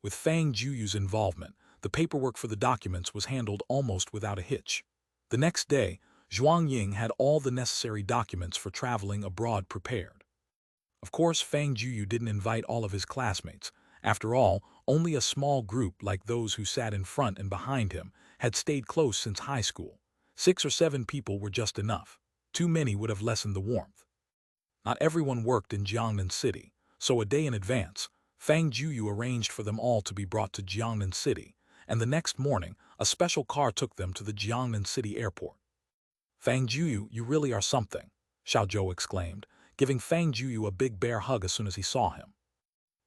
With Fang Juyu's involvement, the paperwork for the documents was handled almost without a hitch. The next day, Zhuang Ying had all the necessary documents for traveling abroad prepared. Of course, Fang Jueyu didn't invite all of his classmates. After all, only a small group like those who sat in front and behind him had stayed close since high school. 6 or 7 people were just enough. Too many would have lessened the warmth. Not everyone worked in Jiangnan City, so a day in advance, Fang Jueyu arranged for them all to be brought to Jiangnan City, and the next morning, a special car took them to the Jiangnan City airport. "Fang Jueyu, you really are something," Xiao Zhou exclaimed, giving Fang Jueyu a big bear hug as soon as he saw him.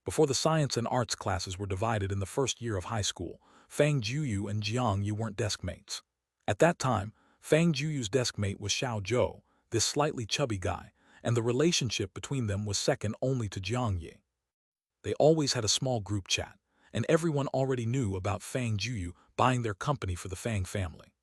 Before the science and arts classes were divided in the first year of high school, Fang Jueyu and Jiang Yi weren't desk mates. At that time, Fang Juyu's desk mate was Xiao Zhou, this slightly chubby guy, and the relationship between them was second only to Jiang Yi. They always had a small group chat, and everyone already knew about Fang Jueyu buying their company for the Fang family.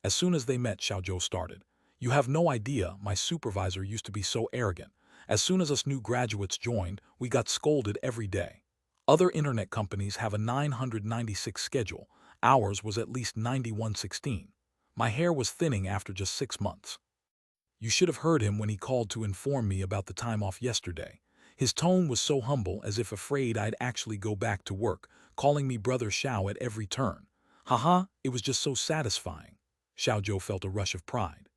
As soon as they met, Xiao Zhou started. "You have no idea, my supervisor used to be so arrogant. As soon as us new graduates joined, we got scolded every day. Other internet companies have a 996 schedule. Ours was at least 9116. My hair was thinning after just 6 months." You should have heard him when he called to inform me about the time off yesterday. His tone was so humble, as if afraid I'd actually go back to work, calling me Brother Xiao at every turn. Haha, it was just so satisfying. Xiao Zhou felt a rush of pride.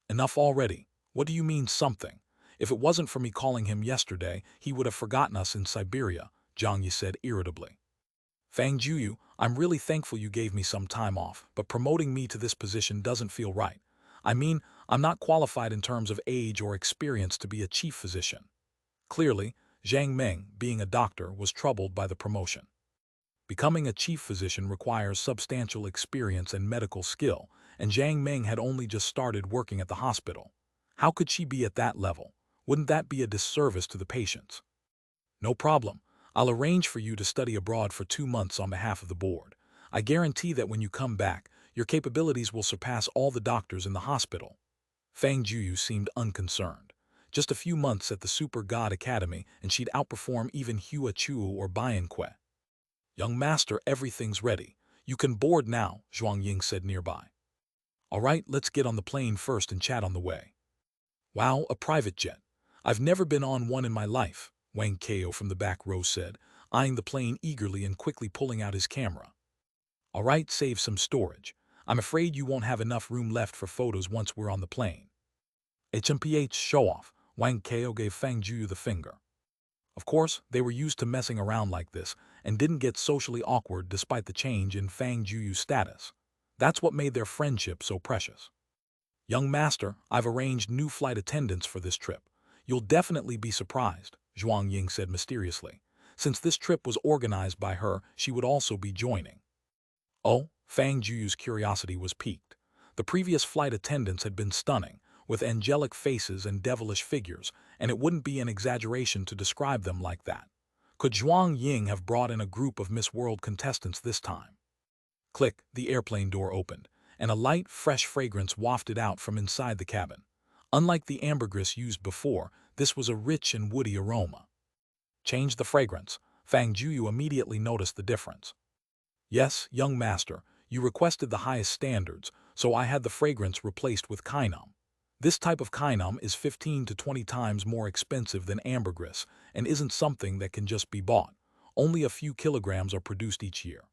"Enough already. What do you mean something? If it wasn't for me calling him yesterday, he would have forgotten us in Siberia," Zhang Yi said irritably. "Fang Jueyu, I'm really thankful you gave me some time off, but promoting me to this position doesn't feel right. I mean, I'm not qualified in terms of age or experience to be a chief physician." Clearly, Zhang Meng, being a doctor, was troubled by the promotion. Becoming a chief physician requires substantial experience and medical skill, and Zhang Meng had only just started working at the hospital. How could she be at that level? Wouldn't that be a disservice to the patients? "No problem. I'll arrange for you to study abroad for 2 months on behalf of the board. I guarantee that when you come back, your capabilities will surpass all the doctors in the hospital." Fang Jueyu seemed unconcerned. Just a few months at the Super God Academy, and she'd outperform even Hua Chuo or Bian Kue. "Young master, everything's ready. You can board now," Zhuang Ying said nearby. "All right, let's get on the plane first and chat on the way." "Wow, a private jet. I've never been on one in my life," Wang Kao from the back row said, eyeing the plane eagerly and quickly pulling out his camera. "All right, save some storage. I'm afraid you won't have enough room left for photos once we're on the plane." "HMPH, show off," Wang Kao gave Fang Jueyu the finger. Of course, they were used to messing around like this and didn't get socially awkward despite the change in Fang Jueyu's status. That's what made their friendship so precious. "Young master, I've arranged new flight attendants for this trip. You'll definitely be surprised," Zhuang Ying said mysteriously. Since this trip was organized by her, she would also be joining. Oh, Fang Jueyu's curiosity was piqued. The previous flight attendants had been stunning, with angelic faces and devilish figures, and it wouldn't be an exaggeration to describe them like that. Could Zhuang Ying have brought in a group of Miss World contestants this time? Click, the airplane door opened, and a light, fresh fragrance wafted out from inside the cabin. Unlike the ambergris used before, this was a rich and woody aroma. "Change the fragrance." Fang Jueyu immediately noticed the difference. "Yes, young master, you requested the highest standards, so I had the fragrance replaced with Kainam. This type of Kainam is 15 to 20 times more expensive than ambergris and isn't something that can just be bought. Only a few kilograms are produced each year."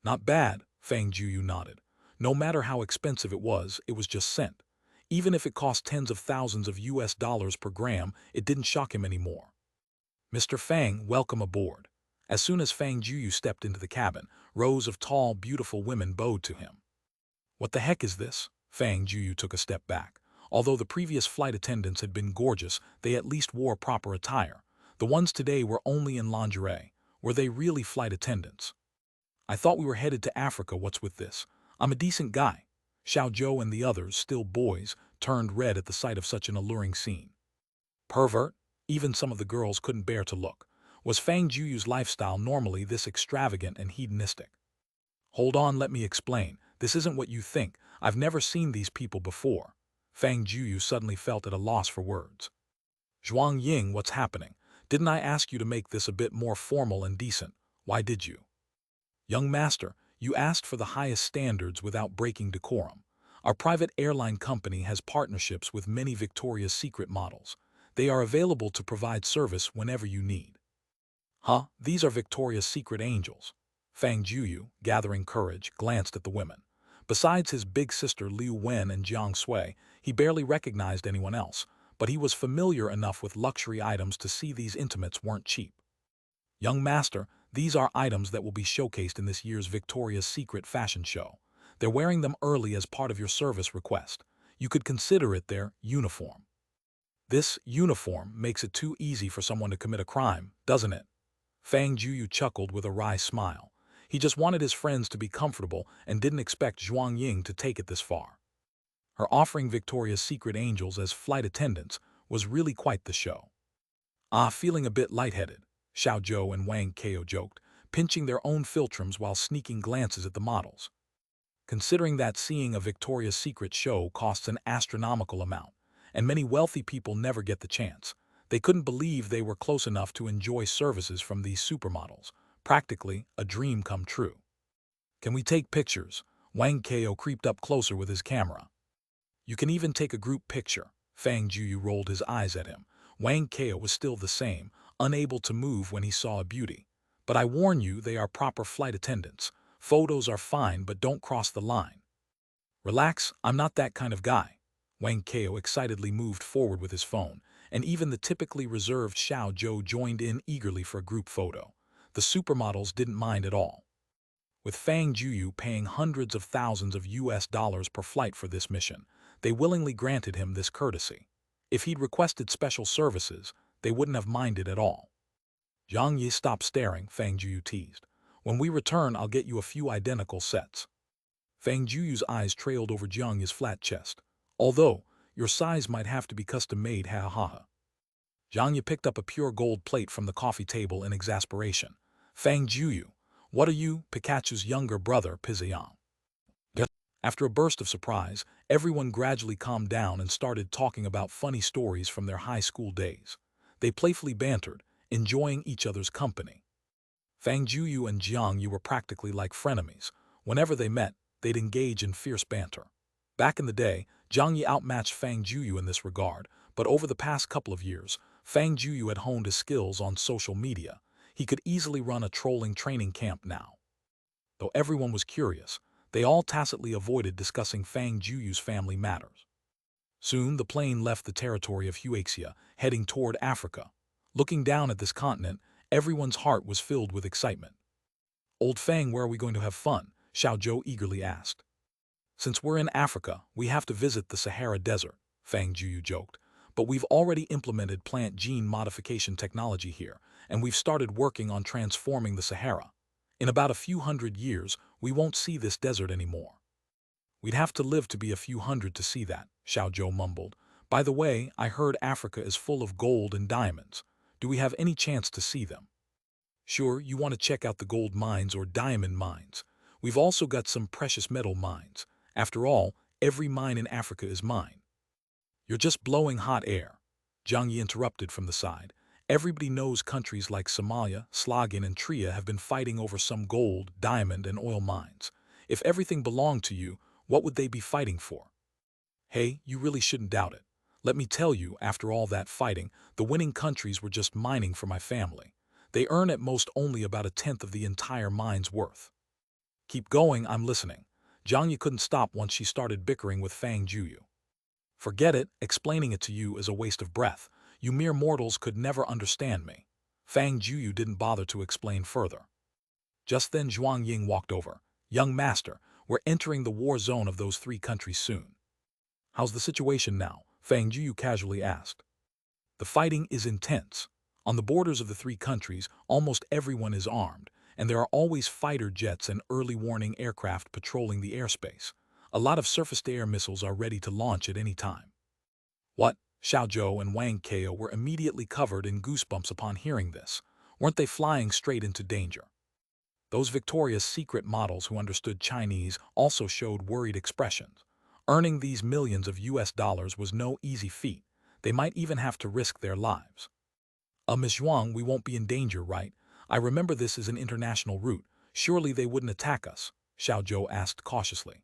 "Not bad," Fang Jueyu nodded. No matter how expensive it was just scent. Even if it cost tens of thousands of US dollars per gram, it didn't shock him anymore. "Mr. Fang, welcome aboard." As soon as Fang Jueyu stepped into the cabin, rows of tall, beautiful women bowed to him. "What the heck is this?" Fang Jueyu took a step back. Although the previous flight attendants had been gorgeous, they at least wore proper attire. The ones today were only in lingerie. Were they really flight attendants? "I thought we were headed to Africa. What's with this? I'm a decent guy." Xiao Zhou and the others, still boys, turned red at the sight of such an alluring scene. Pervert? Even some of the girls couldn't bear to look. Was Fang Jueyu's lifestyle normally this extravagant and hedonistic? "Hold on, let me explain. This isn't what you think. I've never seen these people before." Fang Jueyu suddenly felt at a loss for words. "Zhuang Ying, what's happening? Didn't I ask you to make this a bit more formal and decent? Why did you? Young master, you asked for the highest standards without breaking decorum. Our private airline company has partnerships with many Victoria's Secret models. They are available to provide service whenever you need. Huh? These are Victoria's Secret angels. Fang Jueyu, gathering courage, glanced at the women. Besides his big sister Liu Wen and Jiang Sui, he barely recognized anyone else, but he was familiar enough with luxury items to see these intimates weren't cheap. Young master, these are items that will be showcased in this year's Victoria's Secret fashion show. They're wearing them early as part of your service request. You could consider it their uniform. This uniform makes it too easy for someone to commit a crime, doesn't it? Fang Jueyu chuckled with a wry smile. He just wanted his friends to be comfortable and didn't expect Zhuang Ying to take it this far. Her offering Victoria's Secret angels as flight attendants was really quite the show. Feeling a bit lightheaded, Xiao Zhou and Wang Kao joked, pinching their own philtrums while sneaking glances at the models. Considering that seeing a Victoria's Secret show costs an astronomical amount, and many wealthy people never get the chance, they couldn't believe they were close enough to enjoy services from these supermodels, practically a dream come true. Can we take pictures? Wang Kao creeped up closer with his camera. You can even take a group picture. Fang Jueyu rolled his eyes at him. Wang Kao was still the same, unable to move when he saw a beauty. But I warn you, they are proper flight attendants. Photos are fine, but don't cross the line. Relax, I'm not that kind of guy. Wang Kao excitedly moved forward with his phone, and even the typically reserved Xiao Zhou joined in eagerly for a group photo. The supermodels didn't mind at all. With Fang Jueyu paying hundreds of thousands of US dollars per flight for this mission, they willingly granted him this courtesy. If he'd requested special services, they wouldn't have minded at all. Zhang Yi stopped staring, Fang Jueyu teased. When we return, I'll get you a few identical sets. Fang Juyu's eyes trailed over Jiang Yi's flat chest. Although, your size might have to be custom-made, ha ha ha. Jiang Yi picked up a pure gold plate from the coffee table in exasperation. Fang Jueyu, what are you, Pikachu's younger brother, Pizayang? After a burst of surprise, everyone gradually calmed down and started talking about funny stories from their high school days. They playfully bantered, enjoying each other's company. Fang Jueyu and Jiang Yi were practically like frenemies. Whenever they met, they'd engage in fierce banter. Back in the day, Jiang Yi outmatched Fang Jueyu in this regard, but over the past couple of years, Fang Jueyu had honed his skills on social media. He could easily run a trolling training camp now. Though everyone was curious, they all tacitly avoided discussing Fang Jueyu's family matters. Soon the plane left the territory of Huaxia, heading toward Africa. Looking down at this continent, everyone's heart was filled with excitement. Old Fang, where are we going to have fun? Xiao Zhou eagerly asked. Since we're in Africa, we have to visit the Sahara Desert, Fang Jueyu joked. But we've already implemented plant gene modification technology here, and we've started working on transforming the Sahara. In about a few hundred years, we won't see this desert anymore. We'd have to live to be a few hundred to see that, Xiao Zhou mumbled. By the way, I heard Africa is full of gold and diamonds. Do we have any chance to see them? Sure, you want to check out the gold mines or diamond mines. We've also got some precious metal mines. After all, every mine in Africa is mine. You're just blowing hot air. Jiang Yi interrupted from the side. Everybody knows countries like Somalia, Slogan, and Tria have been fighting over some gold, diamond, and oil mines. If everything belonged to you, what would they be fighting for? Hey, you really shouldn't doubt it. Let me tell you, after all that fighting, the winning countries were just mining for my family. They earn at most only about 1/10 of the entire mine's worth. Keep going, I'm listening. Jiang Yi couldn't stop once she started bickering with Fang Jueyu. Forget it, explaining it to you is a waste of breath. You mere mortals could never understand me. Fang Jueyu didn't bother to explain further. Just then Zhuang Ying walked over. Young master, we're entering the war zone of those 3 countries soon. How's the situation now? Fang Jueyu casually asked. The fighting is intense. On the borders of the 3 countries, almost everyone is armed, and there are always fighter jets and early warning aircraft patrolling the airspace. A lot of surface-to-air missiles are ready to launch at any time. What? Xiao Zhou and Wang Kao were immediately covered in goosebumps upon hearing this. Weren't they flying straight into danger? Those Victoria's Secret models who understood Chinese also showed worried expressions. Earning these millions of US dollars was no easy feat. They might even have to risk their lives. Miss Zhuang, we won't be in danger, right? I remember this is an international route. Surely they wouldn't attack us, Xiao Zhou asked cautiously.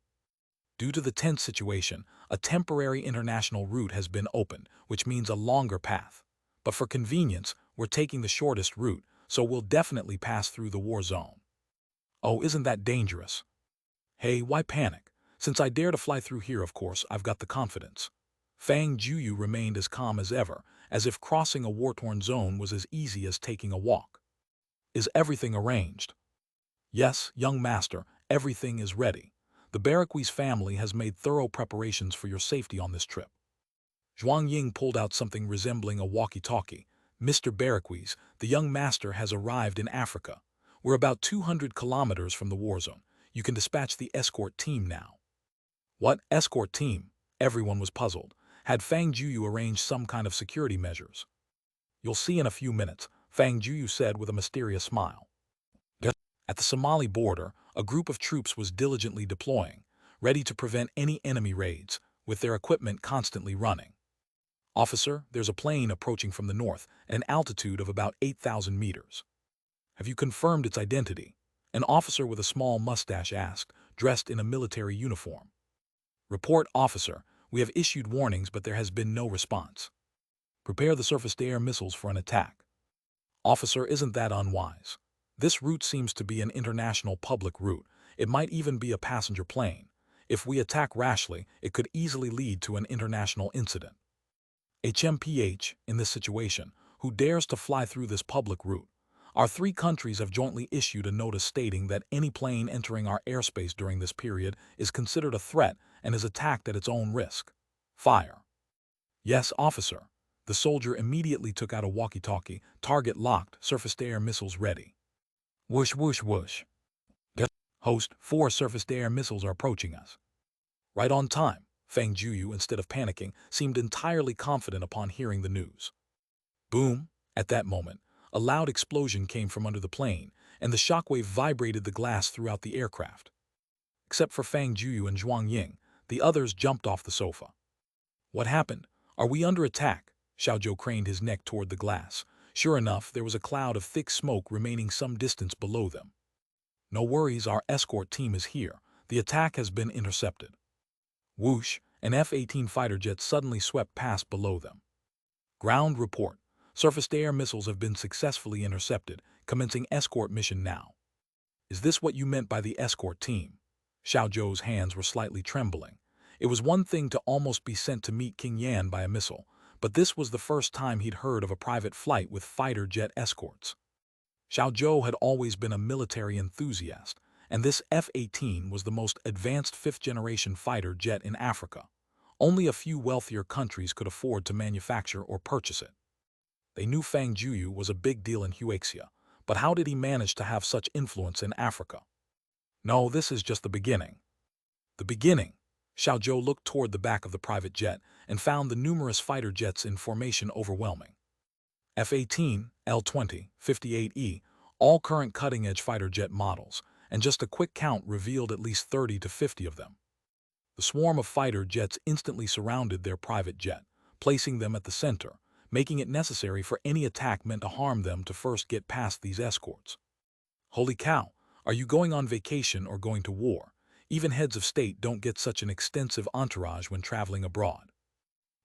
Due to the tense situation, a temporary international route has been opened, which means a longer path. But for convenience, we're taking the shortest route, so we'll definitely pass through the war zone. Oh, isn't that dangerous? Hey, why panic? Since I dare to fly through here, of course, I've got the confidence. Fang Jueyu remained as calm as ever, as if crossing a war-torn zone was as easy as taking a walk. Is everything arranged? Yes, young master, everything is ready. The Barraquis family has made thorough preparations for your safety on this trip. Zhuang Ying pulled out something resembling a walkie-talkie. Mr. Barraquis, the young master has arrived in Africa. We're about 200 kilometers from the war zone. You can dispatch the escort team now. What escort team? Everyone was puzzled. Had Fang Jueyu arranged some kind of security measures? You'll see in a few minutes, Fang Jueyu said with a mysterious smile. At the Somali border, a group of troops was diligently deploying, ready to prevent any enemy raids, with their equipment constantly running. Officer, there's a plane approaching from the north at an altitude of about 8,000 meters. Have you confirmed its identity? An officer with a small mustache asked, dressed in a military uniform. Report, officer. We have issued warnings, but there has been no response. Prepare the surface-to-air missiles for an attack. Officer, isn't that unwise? This route seems to be an international public route. It might even be a passenger plane. If we attack rashly, it could easily lead to an international incident. HMPH, in this situation, who dares to fly through this public route? Our three countries have jointly issued a notice stating that any plane entering our airspace during this period is considered a threat and is attacked at its own risk. Fire. Yes, officer. The soldier immediately took out a walkie-talkie, target locked, surface-to-air missiles ready. Whoosh, whoosh, whoosh. Host, 4 surface-to-air missiles are approaching us. Right on time. Fang Jueyu, instead of panicking, seemed entirely confident upon hearing the news. Boom! At that moment, a loud explosion came from under the plane, and the shockwave vibrated the glass throughout the aircraft. Except for Fang Jueyu and Zhuang Ying, the others jumped off the sofa. What happened? Are we under attack? Xiao Zhou craned his neck toward the glass. Sure enough, there was a cloud of thick smoke remaining some distance below them. No worries, our escort team is here. The attack has been intercepted. Whoosh! An F-18 fighter jet suddenly swept past below them. Ground report. Surface-to-air missiles have been successfully intercepted, commencing escort mission now. Is this what you meant by the escort team? Xiao Zhou's hands were slightly trembling. It was one thing to almost be sent to meet King Yan by a missile, but this was the first time he'd heard of a private flight with fighter jet escorts. Xiao Zhou had always been a military enthusiast, and this F-18 was the most advanced fifth-generation fighter jet in Africa. Only a few wealthier countries could afford to manufacture or purchase it. They knew Fang Jueyu was a big deal in Huaxia, but how did he manage to have such influence in Africa? No, this is just the beginning. The beginning. Xiao Zhou looked toward the back of the private jet and found the numerous fighter jets in formation overwhelming. F-18, L-20, 58E, all current cutting-edge fighter jet models, and just a quick count revealed at least 30 to 50 of them. The swarm of fighter jets instantly surrounded their private jet, placing them at the center, making it necessary for any attack meant to harm them to first get past these escorts. Holy cow, are you going on vacation or going to war? Even heads of state don't get such an extensive entourage when traveling abroad.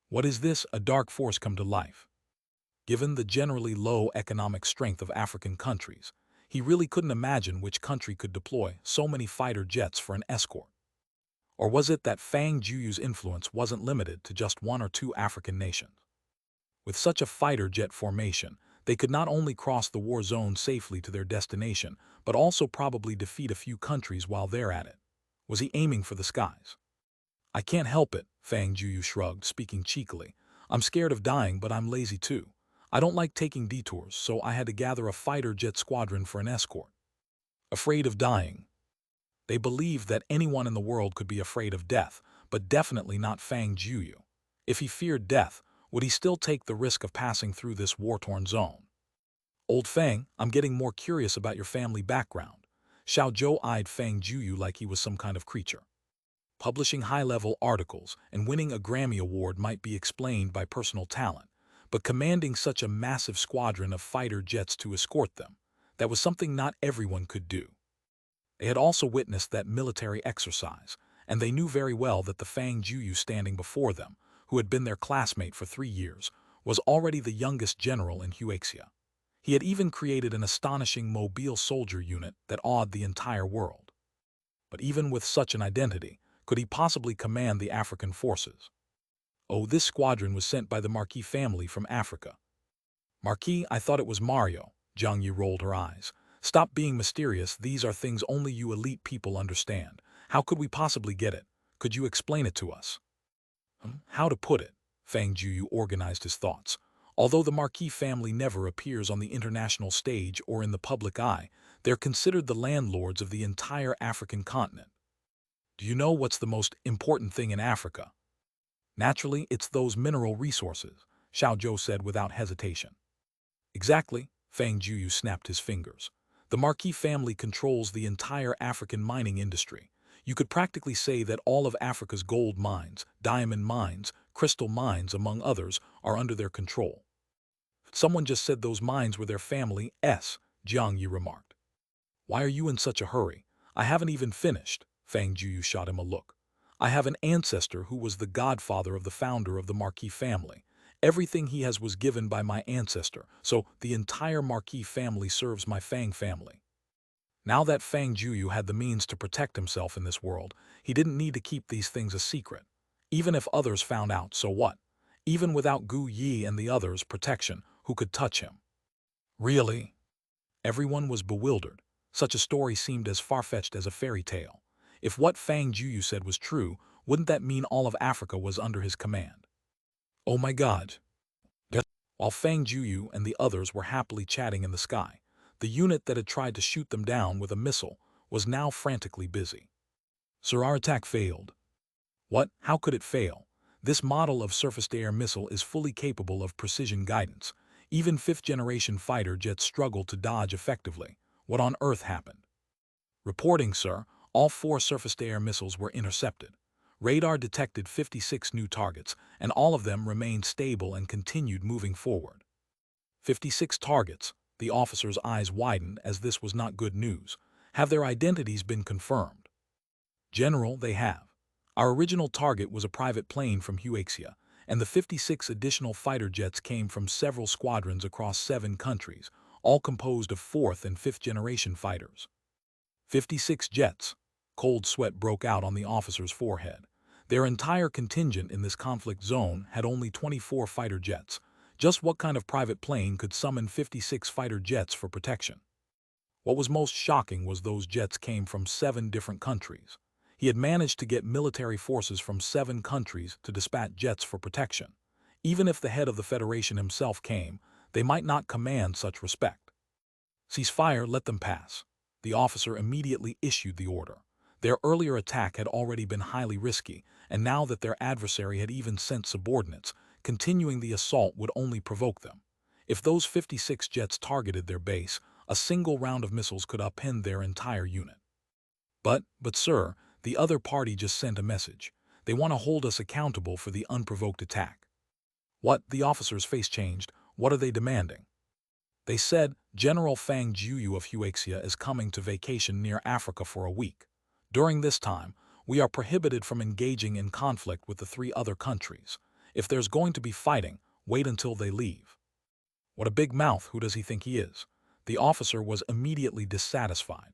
What is this, a dark force come to life? Given the generally low economic strength of African countries, he really couldn't imagine which country could deploy so many fighter jets for an escort. Or was it that Fang Jueyu's influence wasn't limited to just 1 or 2 African nations? With such a fighter jet formation, they could not only cross the war zone safely to their destination, but also probably defeat a few countries while they're at it. Was he aiming for the skies? I can't help it, Fang Jueyu shrugged, speaking cheekily. I'm scared of dying, but I'm lazy too. I don't like taking detours, so I had to gather a fighter jet squadron for an escort. Afraid of dying. They believed that anyone in the world could be afraid of death, but definitely not Fang Jueyu. If he feared death, would he still take the risk of passing through this war-torn zone? Old Fang, I'm getting more curious about your family background. Xiao Zhou eyed Fang Jueyu like he was some kind of creature. Publishing high-level articles and winning a Grammy Award might be explained by personal talent, but commanding such a massive squadron of fighter jets to escort them, That was something not everyone could do. They had also witnessed that military exercise, and they knew very well that the Fang Jueyu standing before them, who had been their classmate for 3 years, was already the youngest general in Huaxia. He had even created an astonishing mobile soldier unit that awed the entire world. But even with such an identity, could he possibly command the African forces? Oh, this squadron was sent by the Marquis family from Africa. Marquis, I thought it was Mario. Zhang Yi rolled her eyes. Stop being mysterious, these are things only you elite people understand. How could we possibly get it? Could you explain it to us? How to put it? Fang Jueyu organized his thoughts. Although the Marquis family never appears on the international stage or in the public eye, they're considered the landlords of the entire African continent. Do you know what's the most important thing in Africa? Naturally, it's those mineral resources, Xiao Zhou said without hesitation. Exactly, Fang Jueyu snapped his fingers. The Marquis family controls the entire African mining industry. You could practically say that all of Africa's gold mines, diamond mines, crystal mines, among others, are under their control. Someone just said those mines were their family's, Jiang Yi remarked. Why are you in such a hurry? I haven't even finished, Fang Jueyu shot him a look. I have an ancestor who was the godfather of the founder of the Marquis family. Everything he has was given by my ancestor, so the entire Marquis family serves my Fang family. Now that Fang Jueyu had the means to protect himself in this world, he didn't need to keep these things a secret. Even if others found out, so what? Even without Gu Yi and the others' protection, who could touch him? Really? Everyone was bewildered. Such a story seemed as far-fetched as a fairy tale. If what Fang Jueyu said was true, wouldn't that mean all of Africa was under his command? Oh my God! While Fang Jueyu and the others were happily chatting in the sky, the unit that had tried to shoot them down with a missile was now frantically busy. Sir, our attack failed. What? How could it fail? This model of surface-to-air missile is fully capable of precision guidance. Even fifth-generation fighter jets struggle to dodge effectively. What on earth happened? Reporting, sir, all 4 surface-to-air missiles were intercepted. Radar detected 56 new targets, and all of them remained stable and continued moving forward. 56 targets. The officer's eyes widened as this was not good news. Have their identities been confirmed? General, they have. Our original target was a private plane from Huaxia, and the 56 additional fighter jets came from several squadrons across 7 countries, all composed of 4th and 5th generation fighters. 56 jets. Cold sweat broke out on the officer's forehead. Their entire contingent in this conflict zone had only 24 fighter jets. Just what kind of private plane could summon 56 fighter jets for protection? What was most shocking was those jets came from 7 different countries. He had managed to get military forces from 7 countries to dispatch jets for protection. Even if the head of the Federation himself came, they might not command such respect. Cease fire, let them pass. The officer immediately issued the order. Their earlier attack had already been highly risky, and now that their adversary had even sent subordinates, continuing the assault would only provoke them. If those 56 jets targeted their base, a single round of missiles could upend their entire unit. But sir, the other party just sent a message. They want to hold us accountable for the unprovoked attack. What? The officer's face changed. What are they demanding? They said, General Fang Jueyu of Huaxia is coming to vacation near Africa for a week. During this time, we are prohibited from engaging in conflict with the 3 other countries. If there's going to be fighting, wait until they leave. What a big mouth, who does he think he is? The officer was immediately dissatisfied.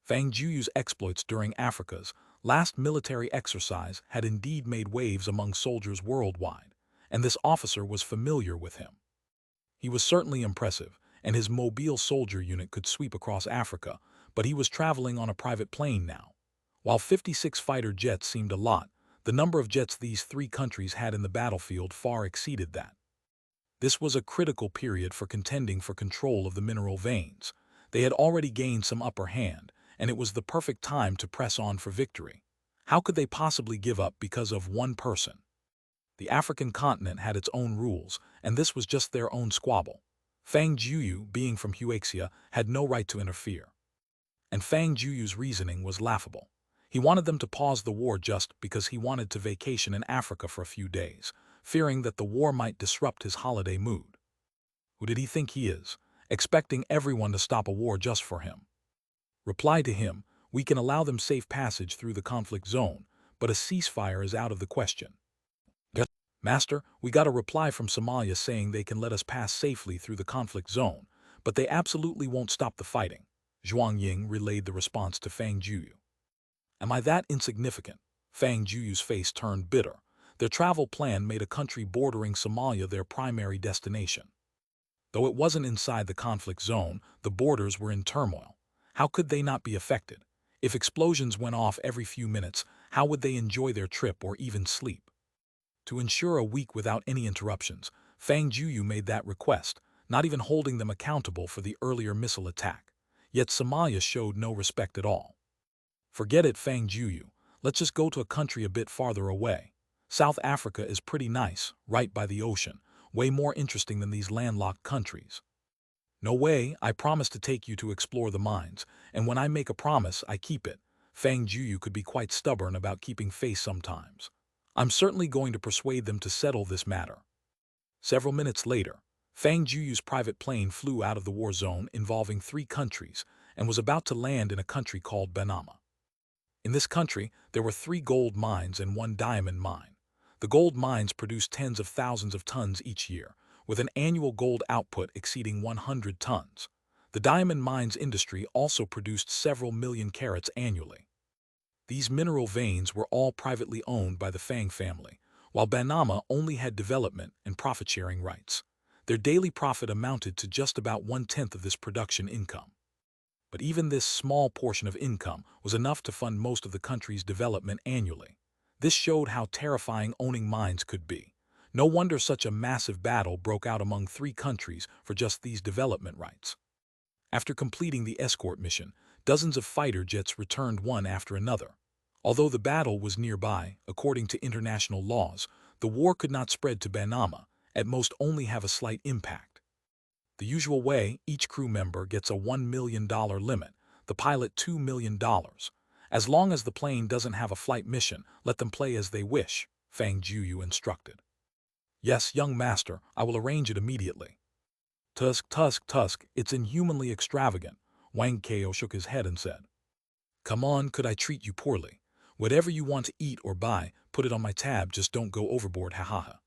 Fang Jueyu's exploits during Africa's last military exercise had indeed made waves among soldiers worldwide, and this officer was familiar with him. He was certainly impressive, and his mobile soldier unit could sweep across Africa, but he was traveling on a private plane now. While 56 fighter jets seemed a lot, the number of jets these 3 countries had in the battlefield far exceeded that. This was a critical period for contending for control of the mineral veins. They had already gained some upper hand, and it was the perfect time to press on for victory. How could they possibly give up because of one person? The African continent had its own rules, and this was just their own squabble. Fang Jueyu, being from Huaxia, had no right to interfere. And Fang Jueyu's reasoning was laughable. He wanted them to pause the war just because he wanted to vacation in Africa for a few days, fearing that the war might disrupt his holiday mood. Who did he think he is? expecting everyone to stop a war just for him. Reply to him, we can allow them safe passage through the conflict zone, but a ceasefire is out of the question. Yes, Master, we got a reply from Somalia saying they can let us pass safely through the conflict zone, but they absolutely won't stop the fighting. Zhuang Ying relayed the response to Fang Jueyu. Am I that insignificant? Fang Jueyu's face turned bitter. Their travel plan made a country bordering Somalia their primary destination. Though it wasn't inside the conflict zone, the borders were in turmoil. How could they not be affected? If explosions went off every few minutes, how would they enjoy their trip or even sleep? To ensure a week without any interruptions, Fang Jueyu made that request, not even holding them accountable for the earlier missile attack. Yet Somalia showed no respect at all. Forget it, Fang Jueyu. Let's just go to a country a bit farther away. South Africa is pretty nice, right by the ocean, way more interesting than these landlocked countries. No way, I promise to take you to explore the mines, and when I make a promise, I keep it. Fang Jueyu could be quite stubborn about keeping face sometimes. I'm certainly going to persuade them to settle this matter. Several minutes later, Fang Jueyu's private plane flew out of the war zone involving 3 countries and was about to land in a country called Banama. In this country, there were 3 gold mines and 1 diamond mine. The gold mines produced tens of thousands of tons each year, with an annual gold output exceeding 100 tons. The diamond mines industry also produced several million carats annually. These mineral veins were all privately owned by the Fang family, while Banama only had development and profit-sharing rights. Their daily profit amounted to just about 1/10 of this production income. But even this small portion of income was enough to fund most of the country's development annually. This showed how terrifying owning mines could be. No wonder such a massive battle broke out among 3 countries for just these development rights. After completing the escort mission, dozens of fighter jets returned one after another. Although the battle was nearby, according to international laws, the war could not spread to Banama, at most only have a slight impact. The usual way, each crew member gets a $1 million limit, the pilot $2 million. As long as the plane doesn't have a flight mission, let them play as they wish, Fang Jueyu instructed. Yes, young master, I will arrange it immediately. Tusk, it's inhumanly extravagant. Wang Kao shook his head and said. Come on, could I treat you poorly? Whatever you want to eat or buy, put it on my tab, just don't go overboard, ha ha ha.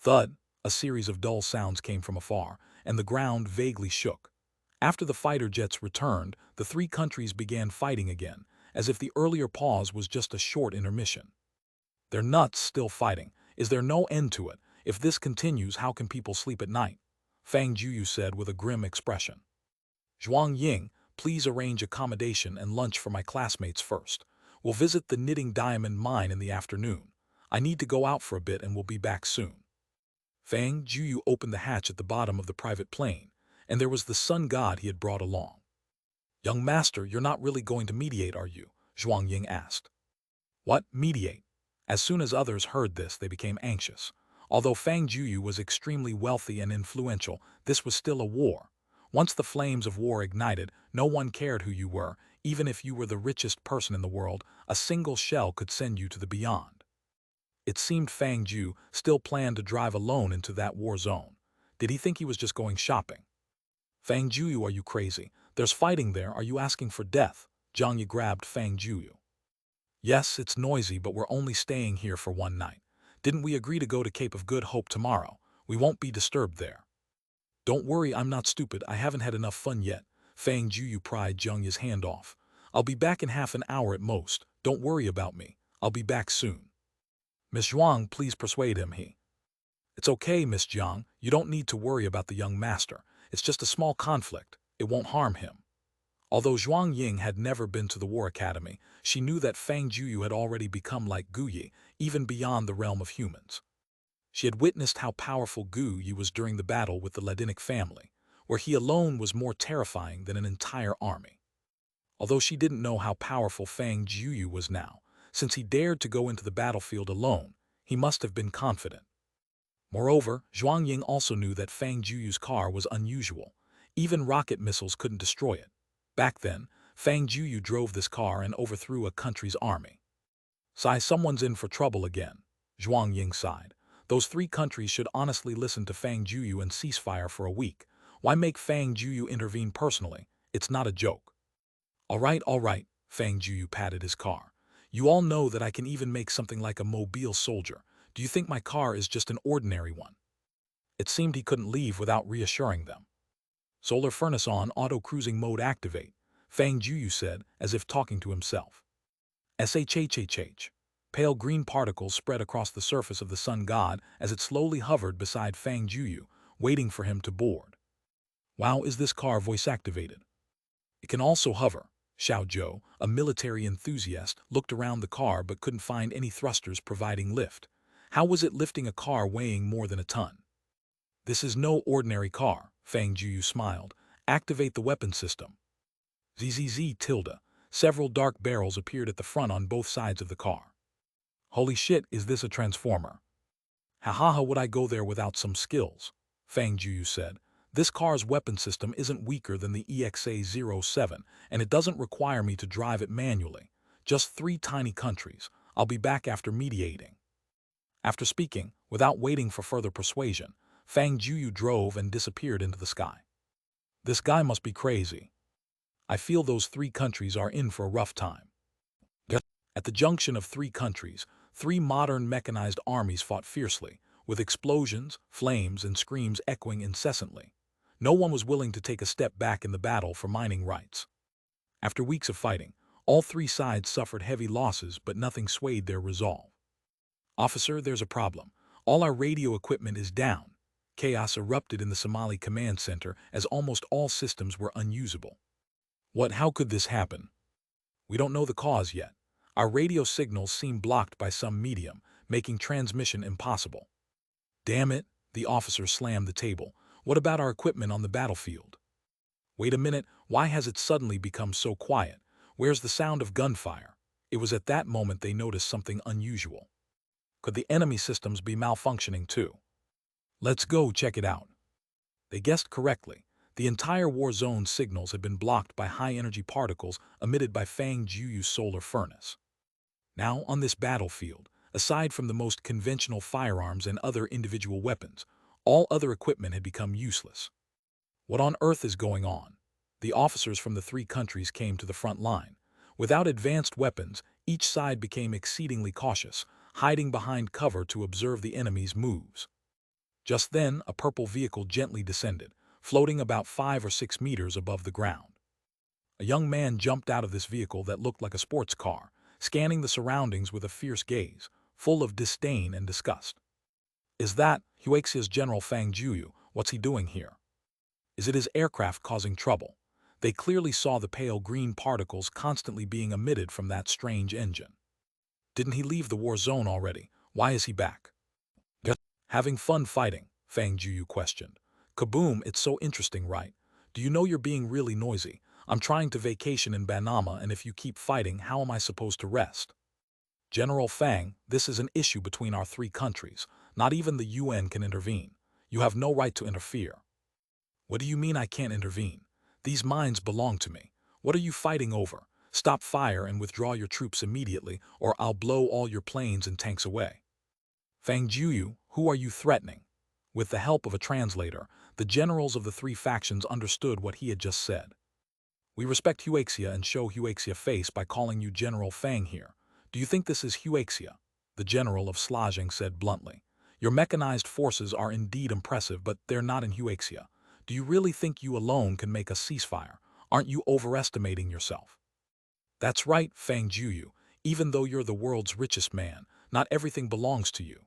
Thud, a series of dull sounds came from afar, and the ground vaguely shook. After the fighter jets returned, the 3 countries began fighting again, as if the earlier pause was just a short intermission. They're nuts, still fighting. Is there no end to it? If this continues, how can people sleep at night? Fang Jueyu said with a grim expression. Zhuang Ying, please arrange accommodation and lunch for my classmates first. We'll visit the knitting diamond mine in the afternoon. I need to go out for a bit and we'll be back soon. Fang Jueyu opened the hatch at the bottom of the private plane, and there was the sun god he had brought along. Young master, you're not really going to mediate, are you? Zhuang Ying asked. What, mediate? As soon as others heard this, they became anxious. Although Fang Jueyu was extremely wealthy and influential, this was still a war. Once the flames of war ignited, no one cared who you were. Even if you were the richest person in the world, a single shell could send you to the beyond. It seemed Fang Jueyu still planned to drive alone into that war zone. Did he think he was just going shopping? Fang Jueyu, are you crazy? There's fighting there. Are you asking for death? Zhang Yi grabbed Fang Jueyu. Yes, it's noisy, but we're only staying here for 1 night. Didn't we agree to go to Cape of Good Hope tomorrow? We won't be disturbed there. Don't worry, I'm not stupid. I haven't had enough fun yet. Fang Jueyu pried Zhang Yi's hand off. I'll be back in half an hour at most. Don't worry about me. I'll be back soon. Miss Zhuang, please persuade him, It's okay, Miss Zhang. You don't need to worry about the young master. It's just a small conflict. It won't harm him. Although Zhuang Ying had never been to the War Academy, she knew that Fang Jueyu had already become like Gogh, even beyond the realm of humans. She had witnessed how powerful Gogh was during the battle with the Ladinic family, where he alone was more terrifying than an entire army. Although she didn't know how powerful Fang Jueyu was now, since he dared to go into the battlefield alone, he must have been confident. Moreover, Zhuang Ying also knew that Fang Jueyu's car was unusual. Even rocket missiles couldn't destroy it. Back then, Fang Jueyu drove this car and overthrew a country's army. Sigh, someone's in for trouble again. Zhuang Ying sighed. Those 3 countries should honestly listen to Fang Jueyu and ceasefire for a week. Why make Fang Jueyu intervene personally? It's not a joke. All right, Fang Jueyu patted his car. You all know that I can even make something like a mobile soldier. Do you think my car is just an ordinary one? It seemed he couldn't leave without reassuring them. Solar furnace on, auto cruising mode activate, Fang Jueyu said, as if talking to himself. Shhhh. Pale green particles spread across the surface of the sun god as it slowly hovered beside Fang Jueyu, waiting for him to board. Wow, is this car voice-activated? It can also hover. Xiao Zhou, a military enthusiast, looked around the car but couldn't find any thrusters providing lift. How was it lifting a car weighing more than a ton? This is no ordinary car, Fang Jueyu smiled. Activate the weapon system. Zzz tilde. Several dark barrels appeared at the front on both sides of the car. Holy shit, is this a transformer? Hahaha, would I go there without some skills? Fang Jueyu said. This car's weapon system isn't weaker than the EXA-07, and it doesn't require me to drive it manually. Just 3 tiny countries. I'll be back after mediating. After speaking, without waiting for further persuasion, Fang Jueyu drove and disappeared into the sky. This guy must be crazy. I feel those 3 countries are in for a rough time. At the junction of 3 countries, 3 modern mechanized armies fought fiercely, with explosions, flames, and screams echoing incessantly. No one was willing to take a step back in the battle for mining rights. After weeks of fighting, all 3 sides suffered heavy losses, but nothing swayed their resolve. Officer, there's a problem. All our radio equipment is down. Chaos erupted in the Somali command center as almost all systems were unusable. What? How could this happen? We don't know the cause yet. Our radio signals seem blocked by some medium, making transmission impossible. Damn it, the officer slammed the table. What about our equipment on the battlefield? Wait a minute, why has it suddenly become so quiet? Where's the sound of gunfire? It was at that moment they noticed something unusual. Could the enemy systems be malfunctioning too? Let's go check it out. They guessed correctly. The entire war zone's signals had been blocked by high-energy particles emitted by Fang Jueyu's solar furnace. Now, on this battlefield, aside from the most conventional firearms and other individual weapons, all other equipment had become useless. What on earth is going on? The officers from the 3 countries came to the front line. Without advanced weapons, each side became exceedingly cautious, hiding behind cover to observe the enemy's moves. Just then, a purple vehicle gently descended, floating about 5 or 6 meters above the ground. A young man jumped out of this vehicle that looked like a sports car, scanning the surroundings with a fierce gaze, full of disdain and disgust. Is that Huaxia's General Fang Jueyu? What's he doing here? Is it his aircraft causing trouble? They clearly saw the pale green particles constantly being emitted from that strange engine. Didn't he leave the war zone already? Why is he back? Having fun fighting? Fang Jueyu questioned. Kaboom, it's so interesting, right? Do you know you're being really noisy? I'm trying to vacation in Banama, and if you keep fighting, how am I supposed to rest? General Fang, this is an issue between our 3 countries. Not even the UN can intervene. You have no right to interfere. What do you mean I can't intervene? These mines belong to me. What are you fighting over? Stop fire and withdraw your troops immediately, or I'll blow all your planes and tanks away. Fang Jueyu, who are you threatening? With the help of a translator, the generals of the 3 factions understood what he had just said. We respect Huaxia and show Huaxia face by calling you General Fang here. Do you think this is Huaxia? The general of Slajing said bluntly. Your mechanized forces are indeed impressive, but they're not in Huaxia. Do you really think you alone can make a ceasefire? Aren't you overestimating yourself? That's right, Fang Jueyu. Even though you're the world's richest man, not everything belongs to you.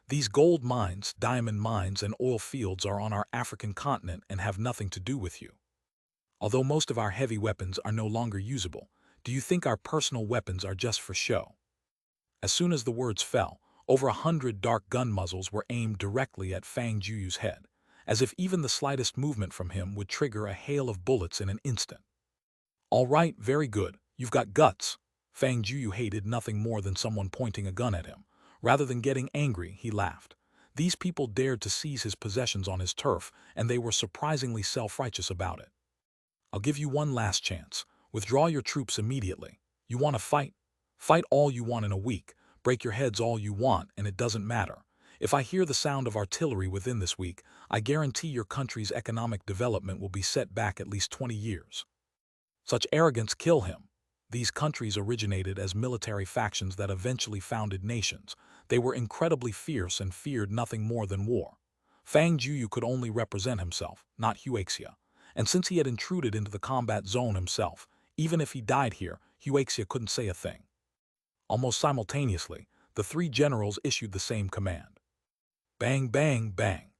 These gold mines, diamond mines, and oil fields are on our African continent and have nothing to do with you. Although most of our heavy weapons are no longer usable, do you think our personal weapons are just for show? As soon as the words fell, over 100 dark gun muzzles were aimed directly at Fang Jueyu's head, as if even the slightest movement from him would trigger a hail of bullets in an instant. All right, very good. You've got guts. Fang Jueyu hated nothing more than someone pointing a gun at him. Rather than getting angry, he laughed. These people dared to seize his possessions on his turf, and they were surprisingly self-righteous about it. I'll give you one last chance. Withdraw your troops immediately. You want to fight? Fight all you want in a week. Break your heads all you want, and it doesn't matter. If I hear the sound of artillery within this week, I guarantee your country's economic development will be set back at least 20 years. Such arrogance kill him. These countries originated as military factions that eventually founded nations. They were incredibly fierce and feared nothing more than war. Fang Jueyu could only represent himself, not Huaxia. And since he had intruded into the combat zone himself, even if he died here, Huaxia couldn't say a thing. Almost simultaneously, the three generals issued the same command. Bang, bang, bang.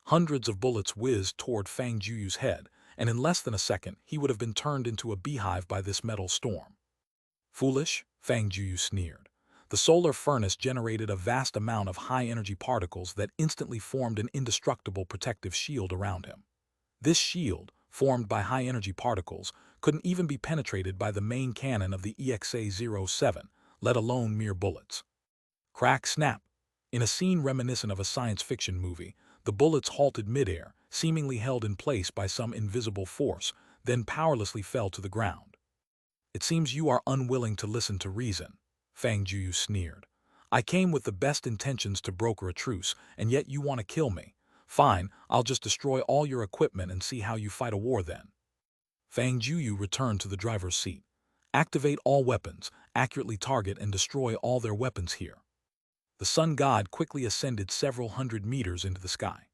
Hundreds of bullets whizzed toward Fang Jueyu's head, and in less than a second, he would have been turned into a beehive by this metal storm. Foolish, Fang Jueyu sneered. The solar furnace generated a vast amount of high-energy particles that instantly formed an indestructible protective shield around him. This shield, formed by high-energy particles, couldn't even be penetrated by the main cannon of the EXA-07, let alone mere bullets. Crack, snap. In a scene reminiscent of a science fiction movie, the bullets halted midair, seemingly held in place by some invisible force, then powerlessly fell to the ground. It seems you are unwilling to listen to reason, Fang Jueyu sneered. I came with the best intentions to broker a truce, and yet you want to kill me. Fine, I'll just destroy all your equipment and see how you fight a war then. Fang Jueyu returned to the driver's seat. Activate all weapons, accurately target and destroy all their weapons here. The sun god quickly ascended several hundred meters into the sky.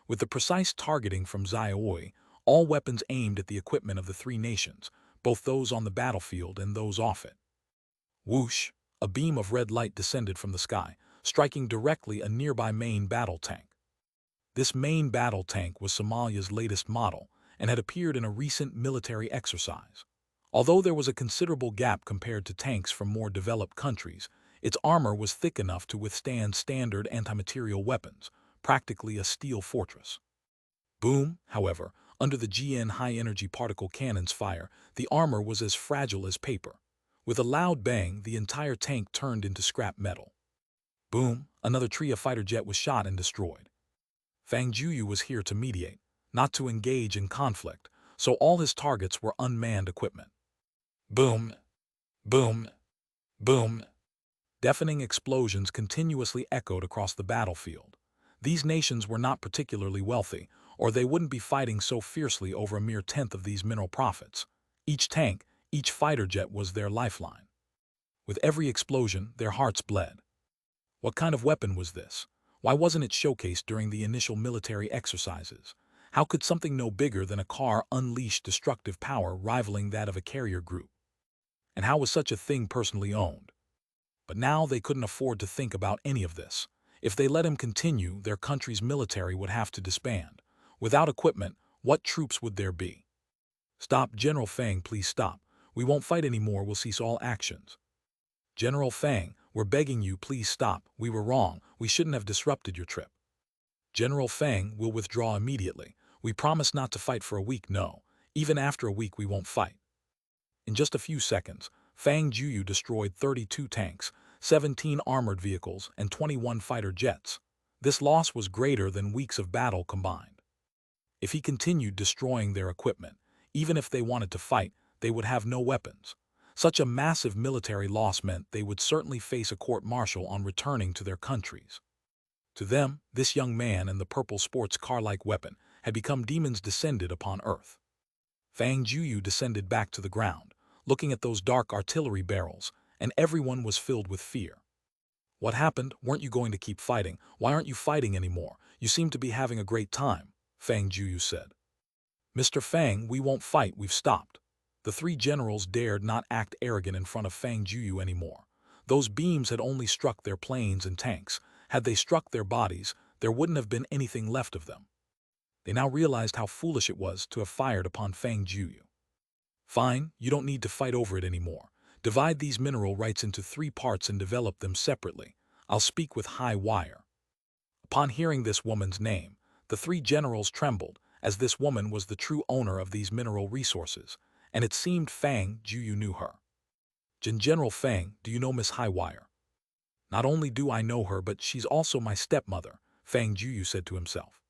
With the precise targeting from Xiaoi, all weapons aimed at the equipment of the three nations, both those on the battlefield and those off it. Whoosh! A beam of red light descended from the sky, striking directly a nearby main battle tank. This main battle tank was Somalia's latest model and had appeared in a recent military exercise. Although there was a considerable gap compared to tanks from more developed countries, its armor was thick enough to withstand standard anti-material weapons, practically a steel fortress. Boom, however, under the GN high-energy particle cannon's fire, the armor was as fragile as paper. With a loud bang, the entire tank turned into scrap metal. Boom, another Tria fighter jet was shot and destroyed. Fang Jueyu was here to mediate, not to engage in conflict, so all his targets were unmanned equipment. Boom, boom, boom. Deafening explosions continuously echoed across the battlefield. These nations were not particularly wealthy, or they wouldn't be fighting so fiercely over a mere tenth of these mineral profits. Each tank, each fighter jet was their lifeline. With every explosion, their hearts bled. What kind of weapon was this? Why wasn't it showcased during the initial military exercises? How could something no bigger than a car unleash destructive power rivaling that of a carrier group? And how was such a thing personally owned? But now they couldn't afford to think about any of this. If they let him continue, their country's military would have to disband. Without equipment, what troops would there be? Stop, General Fang, please stop. We won't fight anymore, we'll cease all actions. General Fang, we're begging you, please stop. We were wrong, we shouldn't have disrupted your trip. General Fang, we'll withdraw immediately. We promise not to fight for a week, no. Even after a week we won't fight. In just a few seconds, Fang Jueyu destroyed 32 tanks, 17 armored vehicles, and 21 fighter jets. This loss was greater than weeks of battle combined. If he continued destroying their equipment, even if they wanted to fight, they would have no weapons. Such a massive military loss meant they would certainly face a court-martial on returning to their countries. To them, this young man and the purple sports car-like weapon had become demons descended upon Earth. Fang Jueyu descended back to the ground, looking at those dark artillery barrels, and everyone was filled with fear. What happened? Weren't you going to keep fighting? Why aren't you fighting anymore? You seem to be having a great time, Fang Jueyu said. Mr. Fang, we won't fight, we've stopped. The three generals dared not act arrogant in front of Fang Jueyu anymore. Those beams had only struck their planes and tanks. Had they struck their bodies, there wouldn't have been anything left of them. They now realized how foolish it was to have fired upon Fang Jueyu. Fine, you don't need to fight over it anymore. Divide these mineral rights into 3 parts and develop them separately. I'll speak with High Wire. Upon hearing this woman's name, the 3 generals trembled, as this woman was the true owner of these mineral resources, and it seemed Fang Jueyu knew her. General Fang, do you know Miss High Wire? Not only do I know her, but she's also my stepmother, Fang Jueyu said to himself.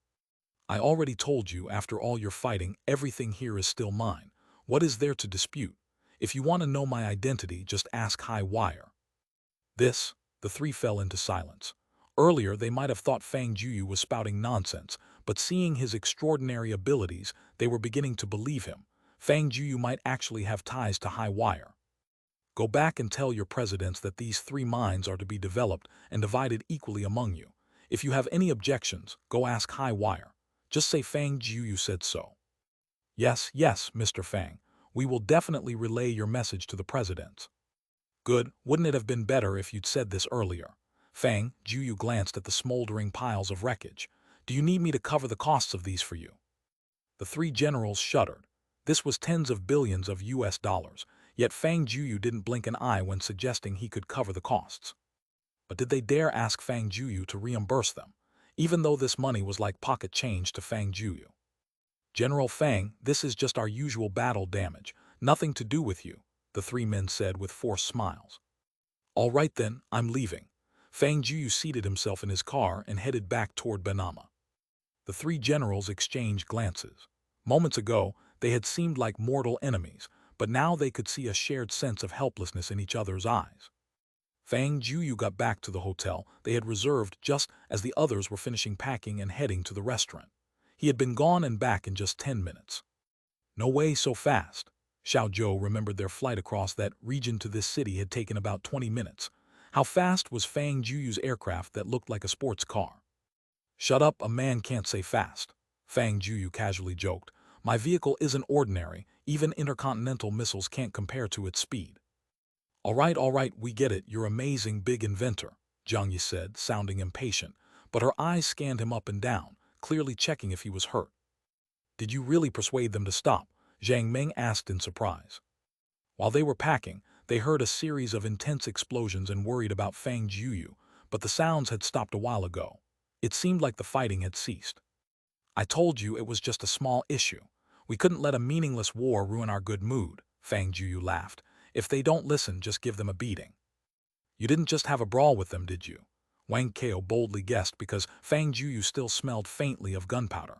I already told you, after all your fighting, everything here is still mine. What is there to dispute? If you want to know my identity, just ask High Wire. The 3 fell into silence. Earlier, they might have thought Fang Jueyu was spouting nonsense, but seeing his extraordinary abilities, they were beginning to believe him. Fang Jueyu might actually have ties to High Wire. Go back and tell your presidents that these 3 mines are to be developed and divided equally among you. If you have any objections, go ask High Wire. Just say Fang Jueyu said so. Yes, yes, Mr. Fang. We will definitely relay your message to the presidents. Good, wouldn't it have been better if you'd said this earlier? Fang Jueyu glanced at the smoldering piles of wreckage. Do you need me to cover the costs of these for you? The 3 generals shuddered. This was tens of billions of US dollars, yet Fang Jueyu didn't blink an eye when suggesting he could cover the costs. But did they dare ask Fang Jueyu to reimburse them, even though this money was like pocket change to Fang Jueyu? General Fang, this is just our usual battle damage, nothing to do with you, the 3 men said with forced smiles. All right then, I'm leaving. Fang Jueyu seated himself in his car and headed back toward Banama. The 3 generals exchanged glances. Moments ago, they had seemed like mortal enemies, but now they could see a shared sense of helplessness in each other's eyes. Fang Jueyu got back to the hotel they had reserved just as the others were finishing packing and heading to the restaurant. He had been gone and back in just 10 minutes. No way so fast. Xiao Zhou remembered their flight across that region to this city had taken about 20 minutes. How fast was Fang Jueyu's aircraft that looked like a sports car? Shut up, a man can't say fast. Fang Jueyu casually joked. My vehicle isn't ordinary, even intercontinental missiles can't compare to its speed. All right, we get it, you're amazing big inventor, Zhang Yi said, sounding impatient, but her eyes scanned him up and down, clearly checking if he was hurt. Did you really persuade them to stop? Zhang Meng asked in surprise. While they were packing, they heard a series of intense explosions and worried about Fang Jueyu, but the sounds had stopped a while ago. It seemed like the fighting had ceased. I told you it was just a small issue. We couldn't let a meaningless war ruin our good mood, Fang Jueyu laughed. If they don't listen, just give them a beating. You didn't just have a brawl with them, did you? Wang Kao boldly guessed because Fang Jueyu still smelled faintly of gunpowder.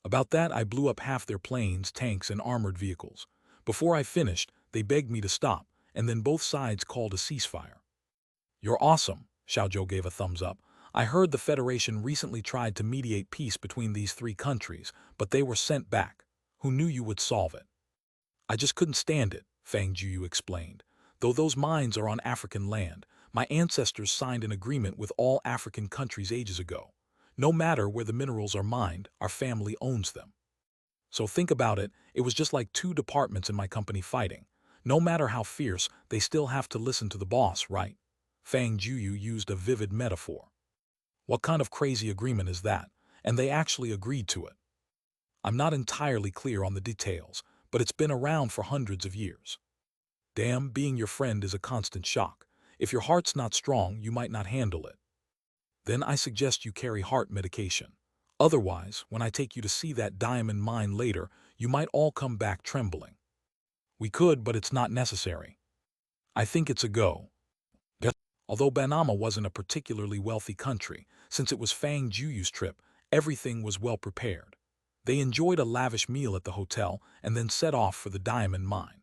About that, I blew up half their planes, tanks, and armored vehicles. Before I finished, they begged me to stop, and then both sides called a ceasefire. You're awesome, Xiao Zhou gave a thumbs up. I heard the Federation recently tried to mediate peace between these 3 countries, but they were sent back. Who knew you would solve it? I just couldn't stand it, Fang Jueyu explained. Though those mines are on African land, my ancestors signed an agreement with all African countries ages ago. No matter where the minerals are mined, our family owns them. So think about it, it was just like 2 departments in my company fighting. No matter how fierce, they still have to listen to the boss, right? Fang Jueyu used a vivid metaphor. What kind of crazy agreement is that? And they actually agreed to it. I'm not entirely clear on the details, but it's been around for hundreds of years. Damn, being your friend is a constant shock. If your heart's not strong, you might not handle it. Then I suggest you carry heart medication. Otherwise, when I take you to see that diamond mine later, you might all come back trembling. We could, but it's not necessary. I think it's a go. Although Banama wasn't a particularly wealthy country, since it was Fang Jueyu's trip, everything was well prepared. They enjoyed a lavish meal at the hotel and then set off for the diamond mine.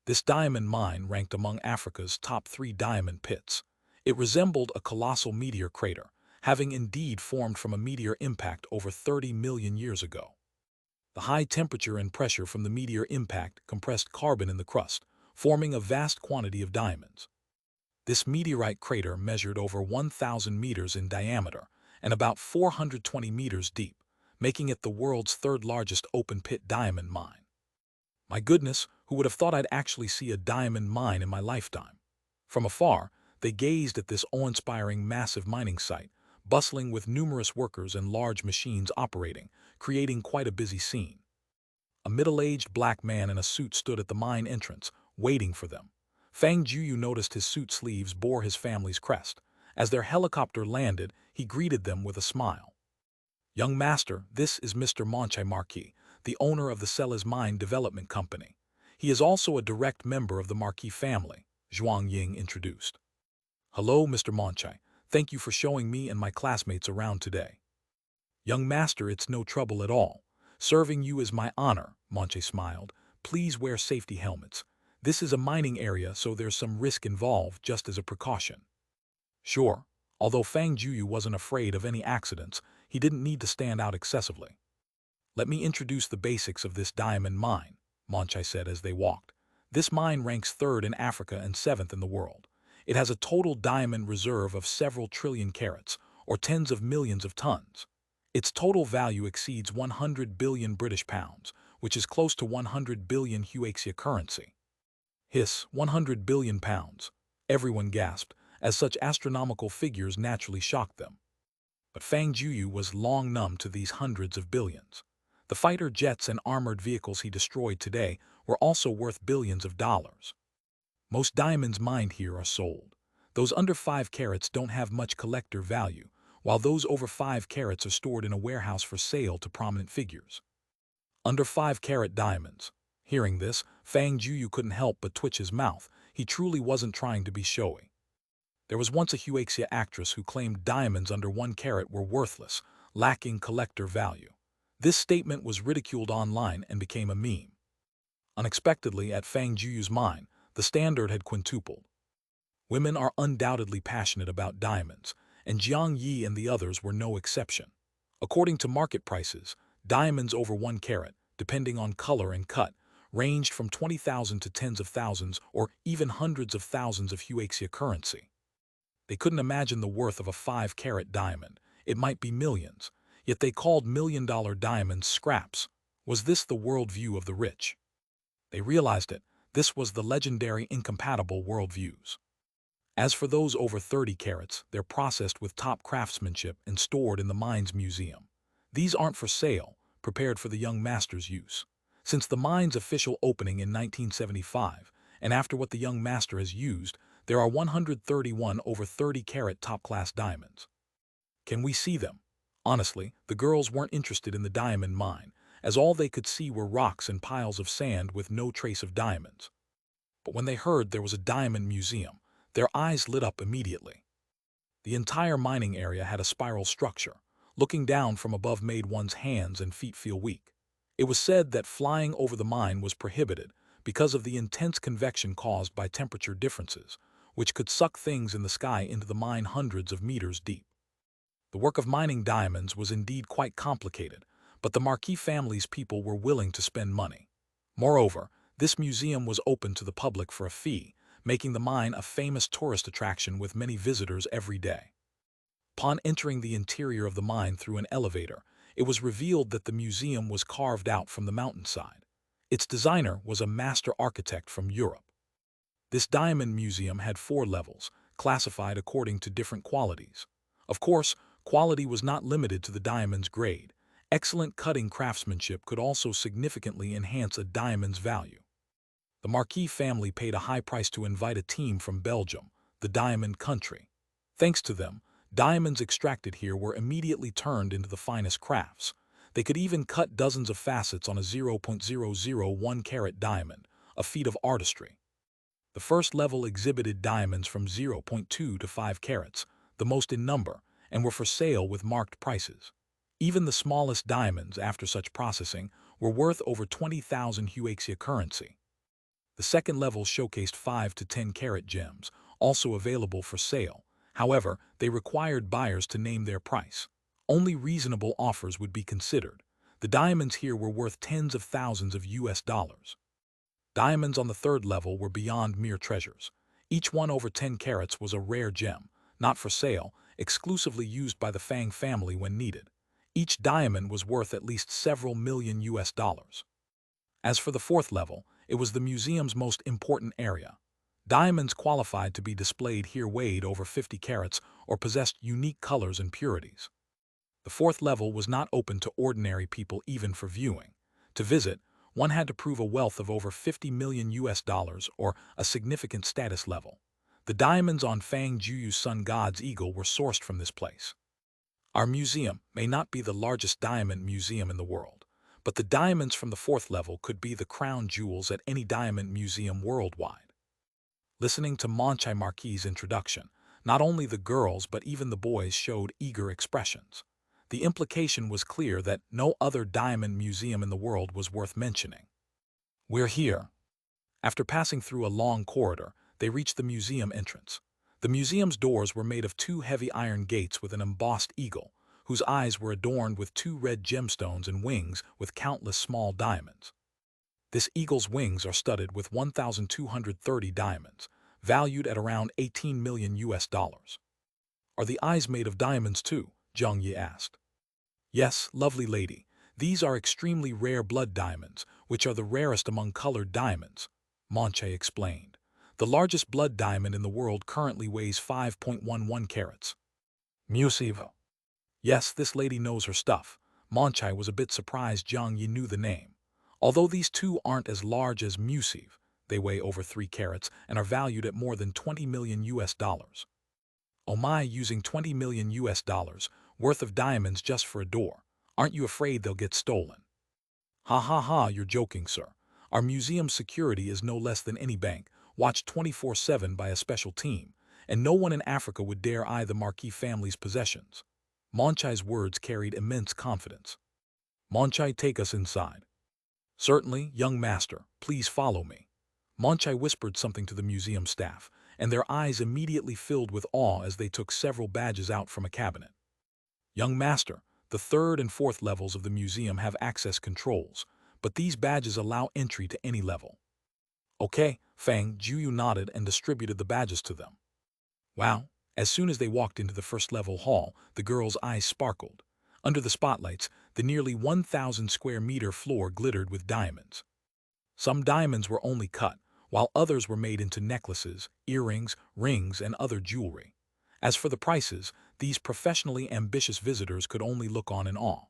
This diamond mine ranked among Africa's top 3 diamond pits. It resembled a colossal meteor crater, having indeed formed from a meteor impact over 30 million years ago. The high temperature and pressure from the meteor impact compressed carbon in the crust, forming a vast quantity of diamonds. This meteorite crater measured over 1,000 meters in diameter and about 420 meters deep, making it the world's 3rd largest open-pit diamond mine. My goodness, who would have thought I'd actually see a diamond mine in my lifetime? From afar, they gazed at this awe-inspiring massive mining site, bustling with numerous workers and large machines operating, creating quite a busy scene. A middle-aged black man in a suit stood at the mine entrance, waiting for them. Fang Jueyu noticed his suit sleeves bore his family's crest. As their helicopter landed, he greeted them with a smile. Young master, this is Mr. Monchai Marquis, the owner of the Celes Mine Development Company. He is also a direct member of the Marquis family, Zhuang Ying introduced. Hello, Mr. Monchai. Thank you for showing me and my classmates around today. Young master, it's no trouble at all. Serving you is my honor, Monchai smiled. Please wear safety helmets. This is a mining area, so there's some risk involved just as a precaution. Sure, Although Fang Jueyu wasn't afraid of any accidents, he didn't need to stand out excessively. "Let me introduce the basics of this diamond mine," Monchai said as they walked. "This mine ranks third in Africa and seventh in the world. It has a total diamond reserve of several trillion carats, or tens of millions of tons. Its total value exceeds 100 billion British pounds, which is close to 100 billion Huaxia currency." "Hiss, 100 billion pounds." Everyone gasped, as such astronomical figures naturally shocked them. But Fang Jueyu was long numb to these hundreds of billions. The fighter jets and armored vehicles he destroyed today were also worth billions of dollars. "Most diamonds mined here are sold. Those under 5 carats don't have much collector value, while those over 5 carats are stored in a warehouse for sale to prominent figures." Under 5-carat diamonds. Hearing this, Fang Jueyu couldn't help but twitch his mouth. He truly wasn't trying to be showy. There was once a Huaxia actress who claimed diamonds under 1 carat were worthless, lacking collector value. This statement was ridiculed online and became a meme. Unexpectedly, at Fang Jueyu's mine, the standard had quintupled. Women are undoubtedly passionate about diamonds, and Jiang Yi and the others were no exception. According to market prices, diamonds over 1 carat, depending on color and cut, ranged from 20,000 to tens of thousands or even hundreds of thousands of Huaxia currency. They couldn't imagine the worth of a 5-carat diamond. It might be millions, yet they called million-dollar diamonds scraps. Was this the worldview of the rich? They realized it. This was the legendary incompatible worldviews. As for those over 30 carats, they're processed with top craftsmanship and stored in the mine's museum. These aren't for sale, prepared for the young master's use. Since the mine's official opening in 1975, and after what the young master has used, there are 131 over 30-carat top-class diamonds. "Can we see them?" Honestly, the girls weren't interested in the diamond mine, as all they could see were rocks and piles of sand with no trace of diamonds. But when they heard there was a diamond museum, their eyes lit up immediately. The entire mining area had a spiral structure. Looking down from above made one's hands and feet feel weak. It was said that flying over the mine was prohibited because of the intense convection caused by temperature differences, which could suck things in the sky into the mine hundreds of meters deep. The work of mining diamonds was indeed quite complicated, but the Marquis family's people were willing to spend money. Moreover, this museum was open to the public for a fee, making the mine a famous tourist attraction with many visitors every day. Upon entering the interior of the mine through an elevator, it was revealed that the museum was carved out from the mountainside. Its designer was a master architect from Europe. This diamond museum had 4 levels, classified according to different qualities. Of course, quality was not limited to the diamond's grade. Excellent cutting craftsmanship could also significantly enhance a diamond's value. The Marquis family paid a high price to invite a team from Belgium, the diamond country. Thanks to them, diamonds extracted here were immediately turned into the finest crafts. They could even cut dozens of facets on a 0.001-carat diamond, a feat of artistry. The first level exhibited diamonds from 0.2 to 5 carats, the most in number, and were for sale with marked prices. Even the smallest diamonds, after such processing, were worth over 20,000 Huaxia currency. The second level showcased 5 to 10-carat gems, also available for sale. However, they required buyers to name their price. Only reasonable offers would be considered. The diamonds here were worth tens of thousands of US dollars. Diamonds on the third level were beyond mere treasures. Each one over 10 carats was a rare gem, not for sale, exclusively used by the Fang family when needed. Each diamond was worth at least several million US dollars. As for the fourth level, it was the museum's most important area. Diamonds qualified to be displayed here weighed over 50 carats or possessed unique colors and purities. The fourth level was not open to ordinary people even for viewing. To visit, one had to prove a wealth of over 50 million US dollars or a significant status level. The diamonds on Fang Jueyu's sun god's eagle were sourced from this place. Our museum may not be the largest diamond museum in the world, but the diamonds from the fourth level could be the crown jewels at any diamond museum worldwide. Listening to Monchai Marquis' introduction, not only the girls but even the boys showed eager expressions. The implication was clear that no other diamond museum in the world was worth mentioning. "We're here." After passing through a long corridor, they reached the museum entrance. The museum's doors were made of two heavy iron gates with an embossed eagle, whose eyes were adorned with two red gemstones and wings with countless small diamonds. This eagle's wings are studded with 1,230 diamonds, valued at around 18 million US dollars. Are the eyes made of diamonds too? Zhang Yi asked. Yes, lovely lady. These are extremely rare blood diamonds, which are the rarest among colored diamonds, Monche explained. The largest blood diamond in the world currently weighs 5.11 carats. Musiva. Yes, this lady knows her stuff. Monchai was a bit surprised Zhang Yi knew the name. Although these two aren't as large as Musiv, they weigh over 3 carats and are valued at more than 20 million US dollars. Oh my, using 20 million US dollars worth of diamonds just for a door. Aren't you afraid they'll get stolen? Ha ha ha, you're joking, sir. Our museum's security is no less than any bank, watched 24/7 by a special team, and no one in Africa would dare eye the Marquis family's possessions. Monchai's words carried immense confidence. Monchai, take us inside. Certainly, young master, please follow me. Monchai whispered something to the museum staff, and their eyes immediately filled with awe as they took several badges out from a cabinet. Young master, the third and fourth levels of the museum have access controls, but these badges allow entry to any level. Okay, Fang Jueyu nodded and distributed the badges to them. Wow. As soon as they walked into the first-level hall, the girls' eyes sparkled. Under the spotlights, the nearly 1,000 square meter floor glittered with diamonds. Some diamonds were only cut, while others were made into necklaces, earrings, rings, and other jewelry. As for the prices, these professionally ambitious visitors could only look on in awe.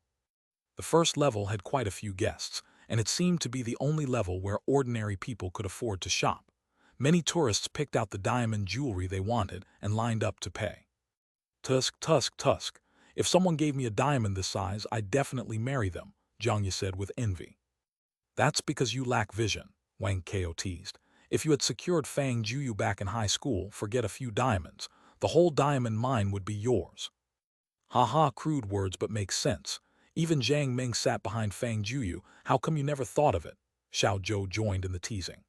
The first level had quite a few guests, and it seemed to be the only level where ordinary people could afford to shop. Many tourists picked out the diamond jewelry they wanted and lined up to pay. Tusk, tusk, tusk. If someone gave me a diamond this size, I'd definitely marry them, Zhang Yi said with envy. That's because you lack vision, Wang Kao teased. If you had secured Fang Jueyu back in high school, forget a few diamonds. The whole diamond mine would be yours. Ha ha, crude words but makes sense. Even Zhang Meng sat behind Fang Jueyu. How come you never thought of it? Xiao Zhou joined in the teasing.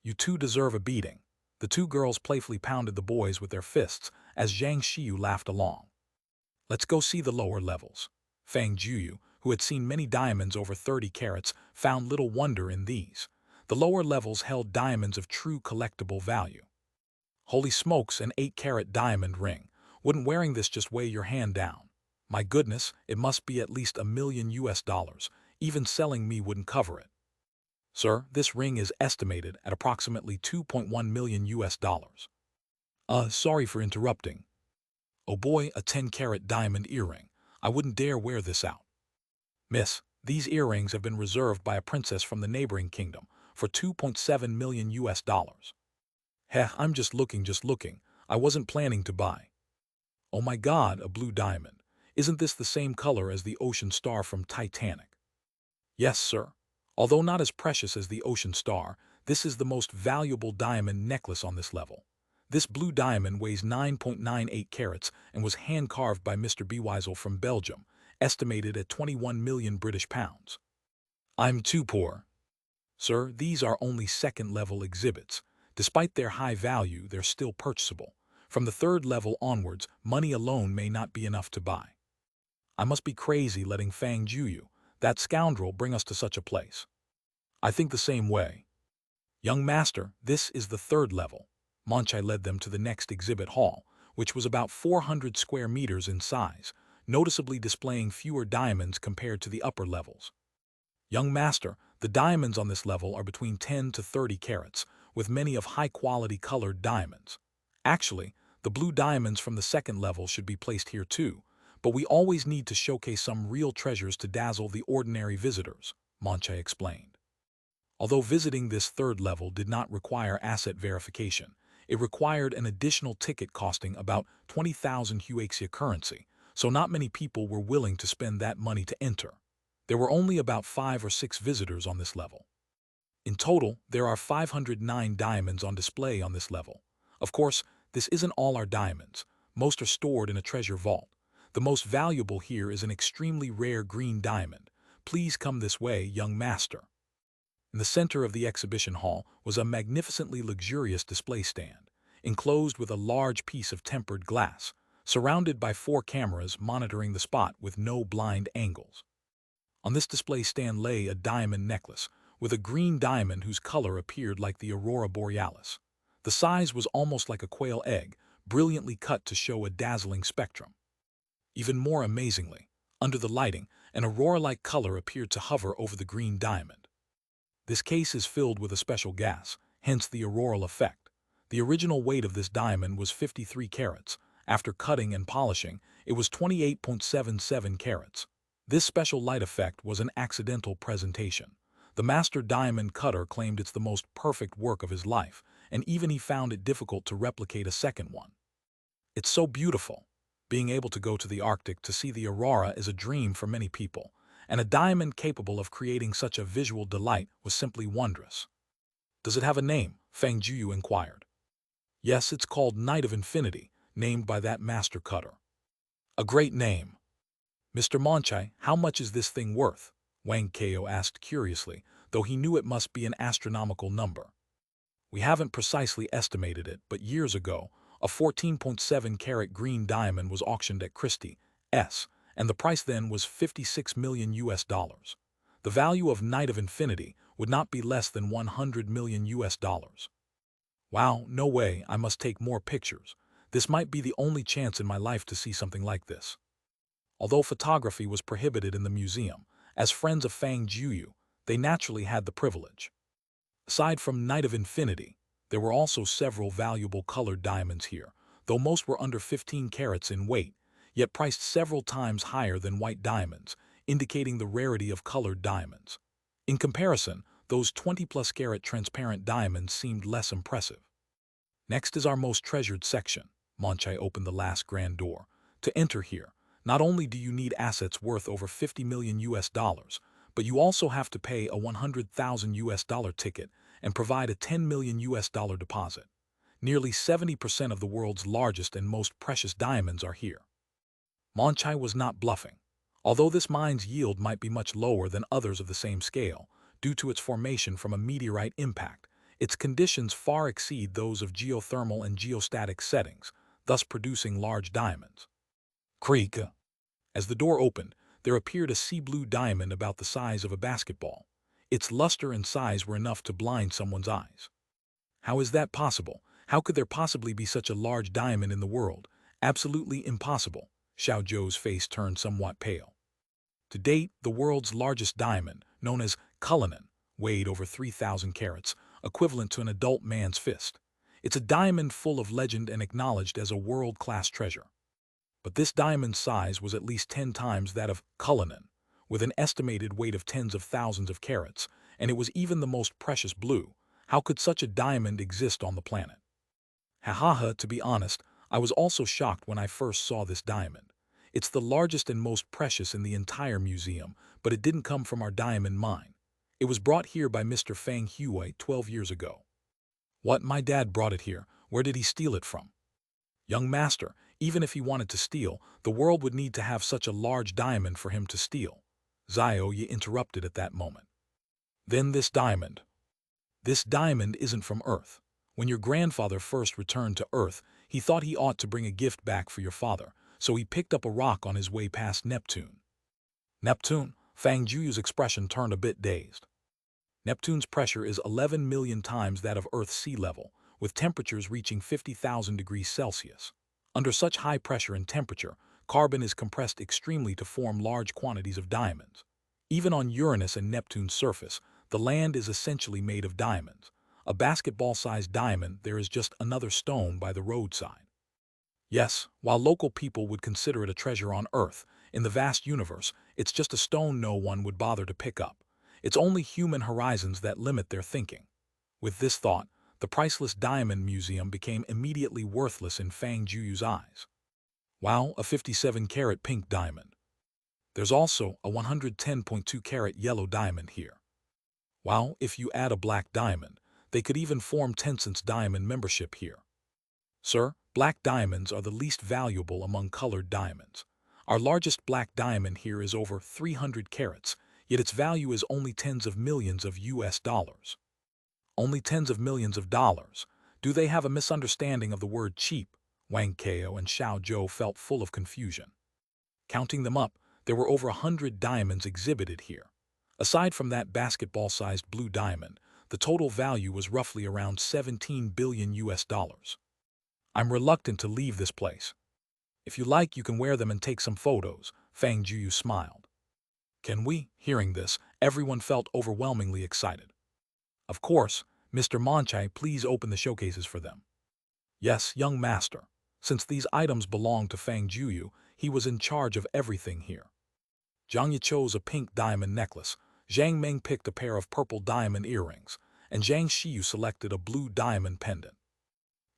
You two deserve a beating. The two girls playfully pounded the boys with their fists as Zhang Xiyu laughed along. Let's go see the lower levels. Fang Jueyu, who had seen many diamonds over 30 carats, found little wonder in these. The lower levels held diamonds of true collectible value. Holy smokes, an 8-carat diamond ring. Wouldn't wearing this just weigh your hand down? My goodness, it must be at least $1 million US dollars. Even selling me wouldn't cover it. Sir, this ring is estimated at approximately 2.1 million US dollars. Sorry for interrupting. Oh boy, a 10-carat diamond earring. I wouldn't dare wear this out. Miss, these earrings have been reserved by a princess from the neighboring kingdom for 2.7 million US dollars. Heh, I'm just looking. I wasn't planning to buy. Oh my God, a blue diamond. Isn't this the same color as the ocean star from Titanic? Yes, sir. Although not as precious as the ocean star, this is the most valuable diamond necklace on this level. This blue diamond weighs 9.98 carats and was hand-carved by Mr. Beweisel from Belgium, estimated at 21 million British pounds. I'm too poor. Sir, these are only second-level exhibits. Despite their high value, they're still purchasable. From the third level onwards, money alone may not be enough to buy. I must be crazy letting Fang Jueyu, that scoundrel, bring us to such a place. I think the same way. Young master, this is the third level. Monchai led them to the next exhibit hall, which was about 400 square meters in size, noticeably displaying fewer diamonds compared to the upper levels. Young master, the diamonds on this level are between 10 to 30 carats, with many of high-quality colored diamonds. Actually, the blue diamonds from the second level should be placed here too, but we always need to showcase some real treasures to dazzle the ordinary visitors, Monchai explained. Although visiting this third level did not require asset verification, it required an additional ticket costing about 20,000 Huaxia currency, so not many people were willing to spend that money to enter. There were only about 5 or 6 visitors on this level. In total, there are 509 diamonds on display on this level. Of course, this isn't all our diamonds. Most are stored in a treasure vault. The most valuable here is an extremely rare green diamond. Please come this way, young master. In the center of the exhibition hall was a magnificently luxurious display stand. enclosed with a large piece of tempered glass, surrounded by 4 cameras monitoring the spot with no blind angles. On this display stand lay a diamond necklace, with a green diamond whose color appeared like the aurora borealis. The size was almost like a quail egg, brilliantly cut to show a dazzling spectrum. Even more amazingly, under the lighting, an aurora-like color appeared to hover over the green diamond. This case is filled with a special gas, hence the auroral effect. The original weight of this diamond was 53 carats. After cutting and polishing, it was 28.77 carats. This special light effect was an accidental presentation. The master diamond cutter claimed it's the most perfect work of his life, and even he found it difficult to replicate a second one. It's so beautiful. Being able to go to the Arctic to see the aurora is a dream for many people, and a diamond capable of creating such a visual delight was simply wondrous. Does it have a name? Fang Jueyu inquired. Yes, it's called Night of Infinity, named by that master cutter. A great name. Mr. Monchai, how much is this thing worth? Wang Kao asked curiously, though he knew it must be an astronomical number. We haven't precisely estimated it, but years ago, a 14.7-carat green diamond was auctioned at Christie's, and the price then was $56 million. The value of Night of Infinity would not be less than $100 million. Wow, no way, I must take more pictures. This might be the only chance in my life to see something like this. Although photography was prohibited in the museum, as friends of Fang Jueyu, they naturally had the privilege. Aside from Night of Infinity, there were also several valuable colored diamonds here, though most were under 15 carats in weight, yet priced several times higher than white diamonds, indicating the rarity of colored diamonds. In comparison, those 20-plus carat transparent diamonds seemed less impressive. Next is our most treasured section. Monchai opened the last grand door. To enter here, not only do you need assets worth over $50 million, but you also have to pay a $100,000 ticket and provide a $10 million deposit. Nearly 70% of the world's largest and most precious diamonds are here. Monchai was not bluffing. Although this mine's yield might be much lower than others of the same scale, due to its formation from a meteorite impact, its conditions far exceed those of geothermal and geostatic settings, thus producing large diamonds. Creak. As the door opened, there appeared a sea blue diamond about the size of a basketball. Its luster and size were enough to blind someone's eyes. How is that possible? How could there possibly be such a large diamond in the world? Absolutely impossible. Xiao Zhou's face turned somewhat pale. To date, the world's largest diamond, known as Cullinan, weighed over 3,000 carats, equivalent to an adult man's fist. It's a diamond full of legend and acknowledged as a world-class treasure. But this diamond's size was at least 10 times that of Cullinan, with an estimated weight of tens of thousands of carats, and it was even the most precious blue. How could such a diamond exist on the planet? To be honest, I was also shocked when I first saw this diamond. It's the largest and most precious in the entire museum, but it didn't come from our diamond mine. It was brought here by Mr. Fang Jueyu 12 years ago. What? My dad brought it here. Where did he steal it from? Young master, even if he wanted to steal, the world would need to have such a large diamond for him to steal. Zhao Yi interrupted at that moment. Then this diamond. This diamond isn't from Earth. When your grandfather first returned to Earth, he thought he ought to bring a gift back for your father, so he picked up a rock on his way past Neptune. Neptune? Fang Jueyu's expression turned a bit dazed. Neptune's pressure is 11 million times that of Earth's sea level, with temperatures reaching 50,000 degrees Celsius. Under such high pressure and temperature, carbon is compressed extremely to form large quantities of diamonds. Even on Uranus and Neptune's surface, the land is essentially made of diamonds. A basketball-sized diamond, there is just another stone by the roadside. Yes, while local people would consider it a treasure on Earth, in the vast universe, it's just a stone no one would bother to pick up. It's only human horizons that limit their thinking. With this thought, the priceless diamond museum became immediately worthless in Fang Jueyu's eyes. Wow, a 57-carat pink diamond. There's also a 110.2-carat yellow diamond here. Wow, if you add a black diamond, they could even form Tencent's diamond membership here. Sir, black diamonds are the least valuable among colored diamonds. Our largest black diamond here is over 300 carats, yet its value is only tens of millions of US dollars. Only tens of millions of dollars. Do they have a misunderstanding of the word cheap? Wang Kao and Xiao Zhou felt full of confusion. Counting them up, there were over 100 diamonds exhibited here. Aside from that basketball-sized blue diamond, the total value was roughly around 17 billion US dollars. I'm reluctant to leave this place. If you like, you can wear them and take some photos, Fang Jueyu smiled. Can we? Hearing this, everyone felt overwhelmingly excited. Of course, Mr. Monchai, please open the showcases for them. Yes, young master. Since these items belonged to Fang Jueyu, he was in charge of everything here. Zhang Yi chose a pink diamond necklace, Zhang Meng picked a pair of purple diamond earrings, and Zhang Xiyu selected a blue diamond pendant.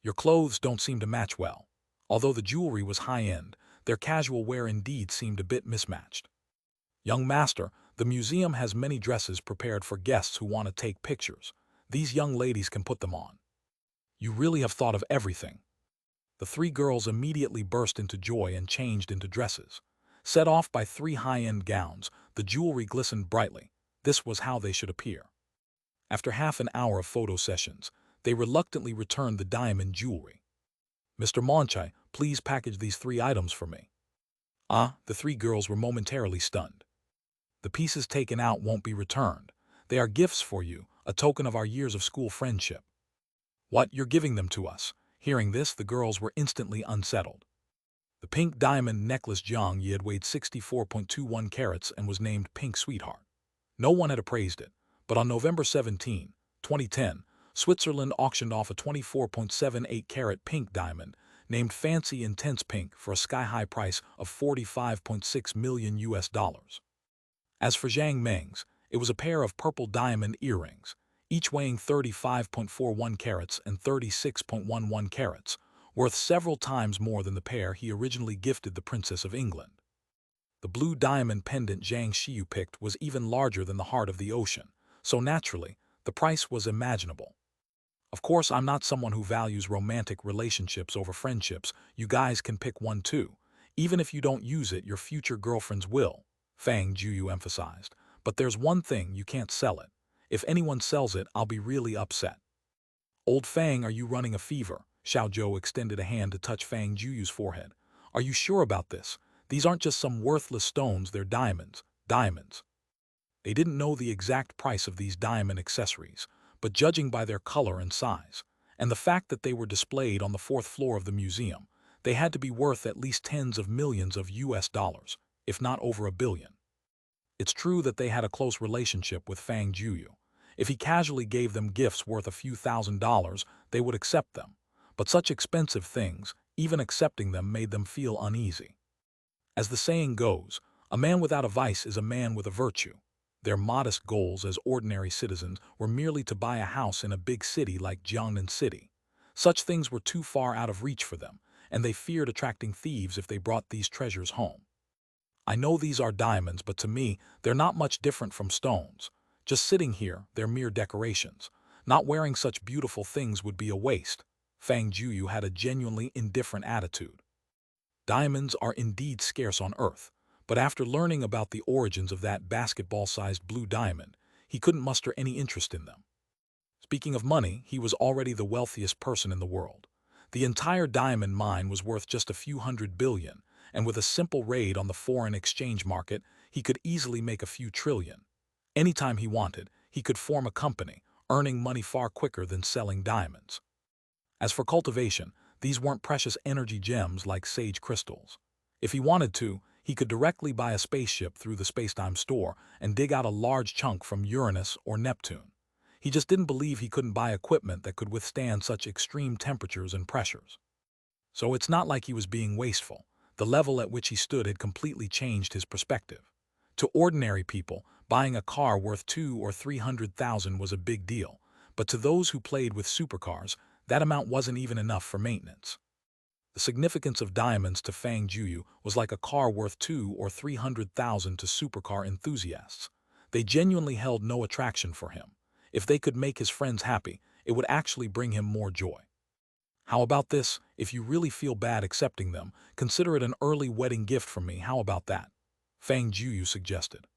Your clothes don't seem to match well. Although the jewelry was high-end, their casual wear indeed seemed a bit mismatched. Young master, the museum has many dresses prepared for guests who want to take pictures. These young ladies can put them on. You really have thought of everything. The three girls immediately burst into joy and changed into dresses. Set off by three high-end gowns, the jewelry glistened brightly. This was how they should appear. After half an hour of photo sessions, they reluctantly returned the diamond jewelry. Mr. Monchai, please package these three items for me. The three girls were momentarily stunned. The pieces taken out won't be returned. They are gifts for you, a token of our years of school friendship. What, you're giving them to us? Hearing this, the girls were instantly unsettled. The pink diamond necklace Zhang Yi had weighed 64.21 carats and was named Pink Sweetheart. No one had appraised it, but on November 17, 2010, Switzerland auctioned off a 24.78 carat pink diamond named Fancy Intense Pink for a sky-high price of 45.6 million US dollars. As for Zhang Meng's, it was a pair of purple diamond earrings, each weighing 35.41 carats and 36.11 carats, worth several times more than the pair he originally gifted the Princess of England. The blue diamond pendant Zhang Xiyu picked was even larger than the heart of the ocean, so naturally, the price was imaginable. Of course, I'm not someone who values romantic relationships over friendships. You guys can pick one too. Even if you don't use it, your future girlfriends will, Fang Jueyu emphasized. But there's one thing, you can't sell it. If anyone sells it, I'll be really upset. Old Fang, are you running a fever? Xiao Zhou extended a hand to touch Fang Jueyu's forehead. Are you sure about this? These aren't just some worthless stones, they're diamonds. Diamonds. They didn't know the exact price of these diamond accessories, but judging by their color and size, and the fact that they were displayed on the fourth floor of the museum, they had to be worth at least tens of millions of US dollars, if not over $1 billion. It's true that they had a close relationship with Fang Jueyu. If he casually gave them gifts worth a few $1,000s, they would accept them. But such expensive things, even accepting them, made them feel uneasy. As the saying goes, a man without a vice is a man with a virtue. Their modest goals as ordinary citizens were merely to buy a house in a big city like Jiangnan City. Such things were too far out of reach for them, and they feared attracting thieves if they brought these treasures home. I know these are diamonds, but to me, they're not much different from stones. Just sitting here, they're mere decorations. Not wearing such beautiful things would be a waste. Fang Jueyu had a genuinely indifferent attitude. Diamonds are indeed scarce on Earth, but after learning about the origins of that basketball-sized blue diamond, he couldn't muster any interest in them. Speaking of money, he was already the wealthiest person in the world. The entire diamond mine was worth just a few $100 billion, and with a simple raid on the foreign exchange market, he could easily make a few trillion. Anytime he wanted, he could form a company, earning money far quicker than selling diamonds. As for cultivation, these weren't precious energy gems like sage crystals. If he wanted to, he could directly buy a spaceship through the Spacetime store and dig out a large chunk from Uranus or Neptune. He just didn't believe he couldn't buy equipment that could withstand such extreme temperatures and pressures. So it's not like he was being wasteful. The level at which he stood had completely changed his perspective. To ordinary people, buying a car worth $200,000 or $300,000 was a big deal, but to those who played with supercars, that amount wasn't even enough for maintenance. The significance of diamonds to Fang Jueyu was like a car worth $200,000 or $300,000 to supercar enthusiasts. They genuinely held no attraction for him. If they could make his friends happy, it would actually bring him more joy. How about this? If you really feel bad accepting them, consider it an early wedding gift from me. How about that? Fang Jueyu suggested.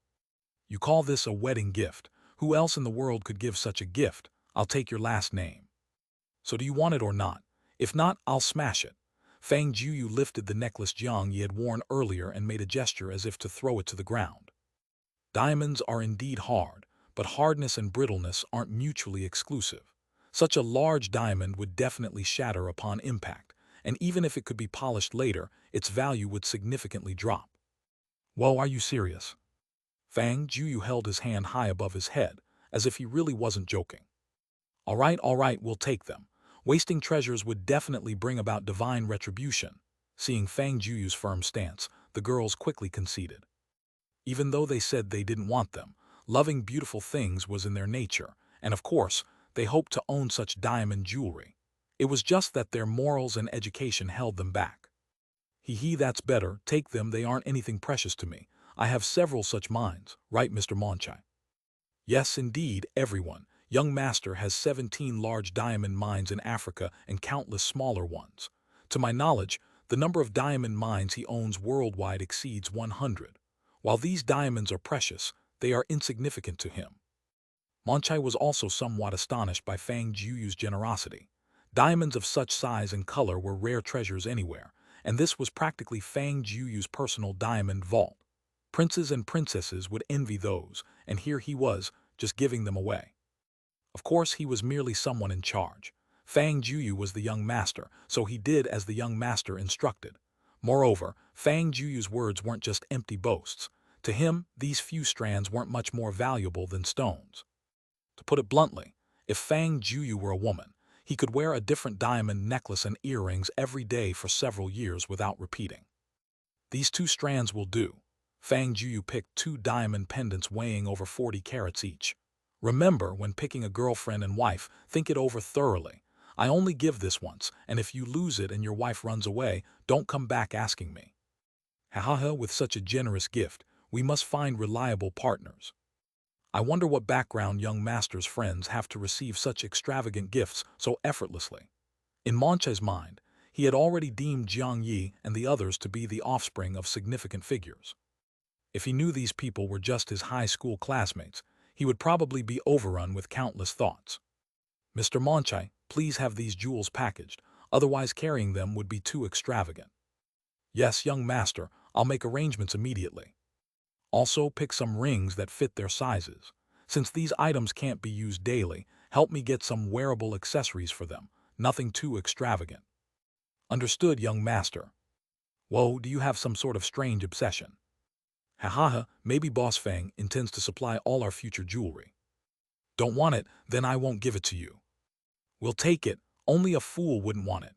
You call this a wedding gift? Who else in the world could give such a gift? I'll take your last name. So do you want it or not? If not, I'll smash it. Fang Jueyu lifted the necklace Jiang Yi had worn earlier and made a gesture as if to throw it to the ground. Diamonds are indeed hard, but hardness and brittleness aren't mutually exclusive. Such a large diamond would definitely shatter upon impact, and even if it could be polished later, its value would significantly drop. Whoa, are you serious? Fang Jueyu held his hand high above his head, as if he really wasn't joking. All right, we'll take them. Wasting treasures would definitely bring about divine retribution. Seeing Fang Jueyu's firm stance, the girls quickly conceded. Even though they said they didn't want them, loving beautiful things was in their nature, and of course, they hoped to own such diamond jewelry. It was just that their morals and education held them back. That's better, take them, they aren't anything precious to me. I have several such mines, right, Mr. Monchai? Yes, indeed, everyone. Young Master has 17 large diamond mines in Africa and countless smaller ones. To my knowledge, the number of diamond mines he owns worldwide exceeds 100. While these diamonds are precious, they are insignificant to him. Monchai was also somewhat astonished by Fang Jueyu's generosity. Diamonds of such size and color were rare treasures anywhere, and this was practically Fang Jueyu's personal diamond vault. Princes and princesses would envy those, and here he was, just giving them away. Of course, he was merely someone in charge. Fang Jueyu was the young master, so he did as the young master instructed. Moreover, Fang Jueyu's words weren't just empty boasts. To him, these few strands weren't much more valuable than stones. To put it bluntly, if Fang Jueyu were a woman, he could wear a different diamond necklace and earrings every day for several years without repeating. These 2 strands will do. Fang Jueyu picked 2 diamond pendants weighing over 40 carats each. Remember, when picking a girlfriend and wife, think it over thoroughly. I only give this once, and if you lose it and your wife runs away, don't come back asking me. With such a generous gift, we must find reliable partners. I wonder what background young master's friends have to receive such extravagant gifts so effortlessly. In Monchai's mind, he had already deemed Jiang Yi and the others to be the offspring of significant figures. If he knew these people were just his high school classmates, he would probably be overrun with countless thoughts. Mr. Monchai, please have these jewels packaged, otherwise carrying them would be too extravagant. Yes, young master, I'll make arrangements immediately. Also, pick some rings that fit their sizes. Since these items can't be used daily, help me get some wearable accessories for them, nothing too extravagant. Understood, young master. Whoa, do you have some sort of strange obsession? Maybe Boss Fang intends to supply all our future jewelry. Don't want it, then I won't give it to you. We'll take it, only a fool wouldn't want it.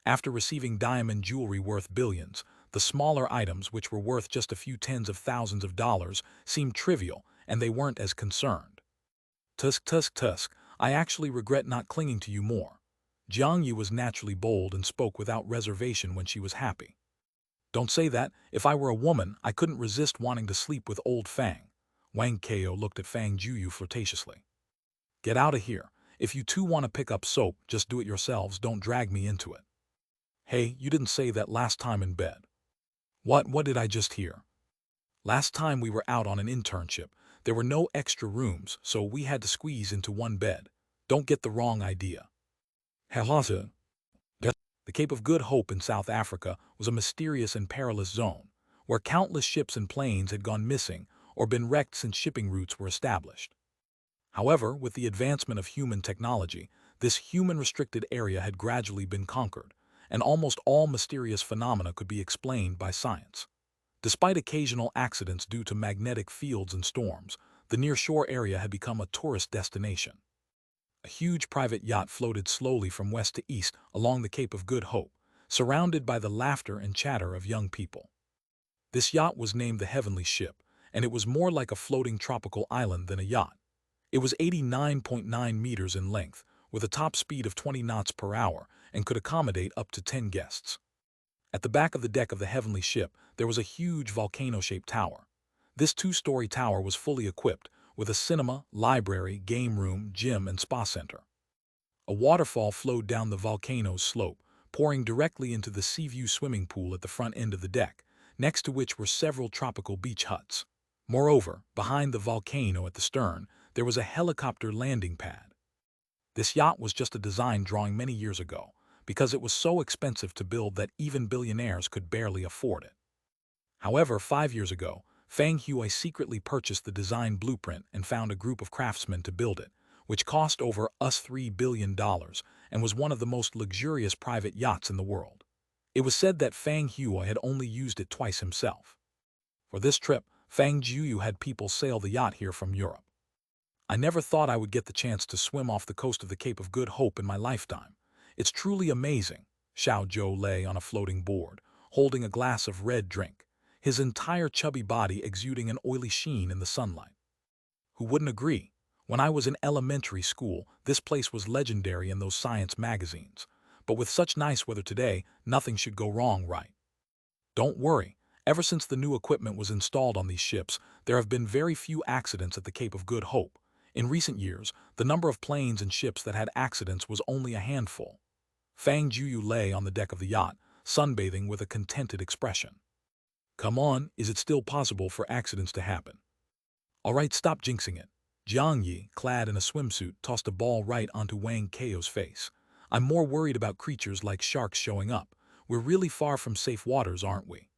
After receiving diamond jewelry worth billions, the smaller items, which were worth just a few tens of thousands of dollars, seemed trivial, and they weren't as concerned. Tusk, I actually regret not clinging to you more. Jiang Yi was naturally bold and spoke without reservation when she was happy. Don't say that. If I were a woman, I couldn't resist wanting to sleep with old Fang. Wang Kao looked at Fang Jueyu flirtatiously. Get out of here. If you 2 want to pick up soap, just do it yourselves, don't drag me into it. Hey, you didn't say that last time in bed. What did I just hear? Last time we were out on an internship, there were no extra rooms, so we had to squeeze into one bed. Don't get the wrong idea. The Cape of Good Hope in South Africa was a mysterious and perilous zone, where countless ships and planes had gone missing or been wrecked since shipping routes were established. However, with the advancement of human technology, this human-restricted area had gradually been conquered, and almost all mysterious phenomena could be explained by science. Despite occasional accidents due to magnetic fields and storms, the near-shore area had become a tourist destination. A huge private yacht floated slowly from west to east along the Cape of Good Hope, surrounded by the laughter and chatter of young people. This yacht was named the Heavenly Ship, and it was more like a floating tropical island than a yacht. It was 89.9 meters in length, with a top speed of 20 knots per hour, and could accommodate up to 10 guests. At the back of the deck of the Heavenly Ship, there was a huge volcano-shaped tower. This 2-story tower was fully equipped, with a cinema, library, game room, gym, and spa center. A waterfall flowed down the volcano's slope, pouring directly into the Seaview swimming pool at the front end of the deck, next to which were several tropical beach huts. Moreover, behind the volcano at the stern, there was a helicopter landing pad. This yacht was just a design drawing many years ago, because it was so expensive to build that even billionaires could barely afford it. However, 5 years ago, Fang Jueyu secretly purchased the design blueprint and found a group of craftsmen to build it, which cost over $3 billion and was one of the most luxurious private yachts in the world. It was said that Fang Jueyu had only used it twice himself. For this trip, Fang Jueyu had people sail the yacht here from Europe. I never thought I would get the chance to swim off the coast of the Cape of Good Hope in my lifetime. It's truly amazing. Xiao Zhou lay on a floating board, holding a glass of red drink, his entire chubby body exuding an oily sheen in the sunlight. Who wouldn't agree? When I was in elementary school, this place was legendary in those science magazines. But with such nice weather today, nothing should go wrong, right? Don't worry. Ever since the new equipment was installed on these ships, there have been very few accidents at the Cape of Good Hope. In recent years, the number of planes and ships that had accidents was only a handful. Fang Jueyu lay on the deck of the yacht, sunbathing with a contented expression. Come on, is it still possible for accidents to happen? All right, stop jinxing it. Jiang Yi, clad in a swimsuit, tossed a ball right onto Wang Keo's face. I'm more worried about creatures like sharks showing up. We're really far from safe waters, aren't we?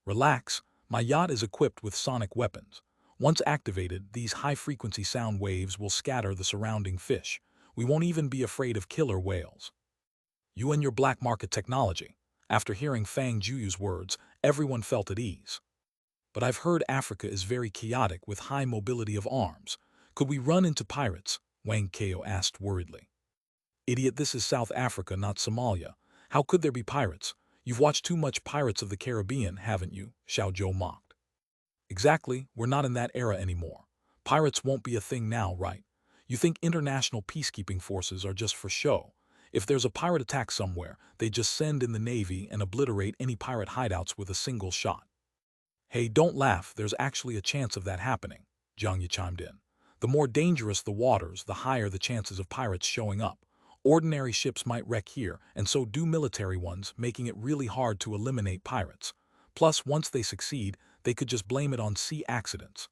Relax, my yacht is equipped with sonic weapons. Once activated, these high-frequency sound waves will scatter the surrounding fish. We won't even be afraid of killer whales. You and your black market technology. After hearing Fang Jueyu's words, everyone felt at ease. But I've heard Africa is very chaotic with high mobility of arms. Could we run into pirates? Wang Keo asked worriedly. Idiot, this is South Africa, not Somalia. How could there be pirates? You've watched too much Pirates of the Caribbean, haven't you? Xiao Zhou mocked. Exactly, we're not in that era anymore. Pirates won't be a thing now, right? You think international peacekeeping forces are just for show? If there's a pirate attack somewhere, they just send in the Navy and obliterate any pirate hideouts with a single shot. Hey, don't laugh, there's actually a chance of that happening, Jiang Yi chimed in. The more dangerous the waters, the higher the chances of pirates showing up. Ordinary ships might wreck here, and so do military ones, making it really hard to eliminate pirates. Plus, once they succeed, they could just blame it on sea accidents.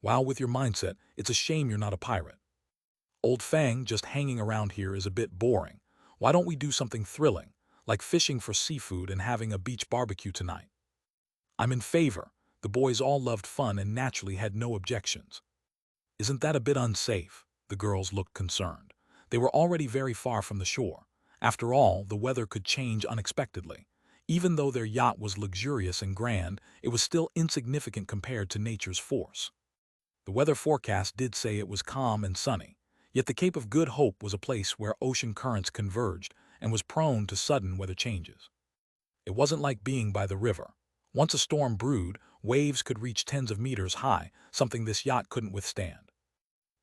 Wow, with your mindset, it's a shame you're not a pirate. Old Fang, just hanging around here is a bit boring. Why don't we do something thrilling, like fishing for seafood and having a beach barbecue tonight? I'm in favor. The boys all loved fun and naturally had no objections. Isn't that a bit unsafe? The girls looked concerned. They were already very far from the shore. After all, the weather could change unexpectedly. Even though their yacht was luxurious and grand, it was still insignificant compared to nature's force. The weather forecast did say it was calm and sunny, yet the Cape of Good Hope was a place where ocean currents converged and was prone to sudden weather changes. It wasn't like being by the river. Once a storm brewed, waves could reach tens of meters high, something this yacht couldn't withstand.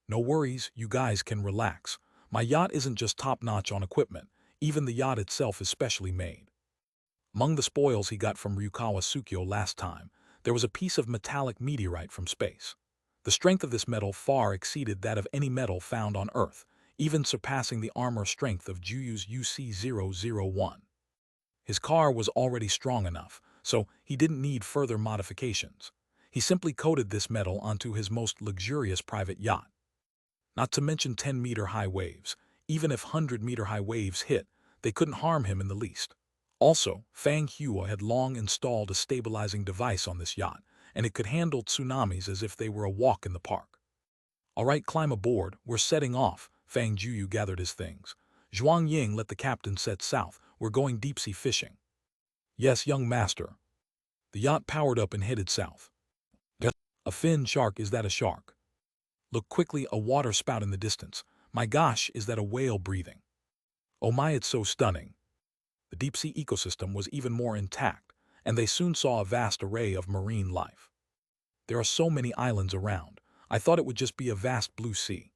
No worries, you guys can relax. My yacht isn't just top-notch on equipment, even the yacht itself is specially made. Among the spoils he got from Ryukawa Tsukyo last time, there was a piece of metallic meteorite from space. The strength of this metal far exceeded that of any metal found on Earth, even surpassing the armor strength of Juyu's UC-001. His car was already strong enough, so he didn't need further modifications. He simply coated this metal onto his most luxurious private yacht. Not to mention 10-meter-high waves. Even if 100-meter-high waves hit, they couldn't harm him in the least. Also, Fang Jueyu had long installed a stabilizing device on this yacht, and it could handle tsunamis as if they were a walk in the park. All right, climb aboard, we're setting off. Fang Jueyu gathered his things. Zhuang Ying let the captain set south. We're going deep-sea fishing. Yes, young master. The yacht powered up and headed south. A fin shark, is that a shark? Look quickly, a water spout in the distance. My gosh, is that a whale breathing? Oh my, it's so stunning. The deep-sea ecosystem was even more intact, and they soon saw a vast array of marine life. There are so many islands around. I thought it would just be a vast blue sea.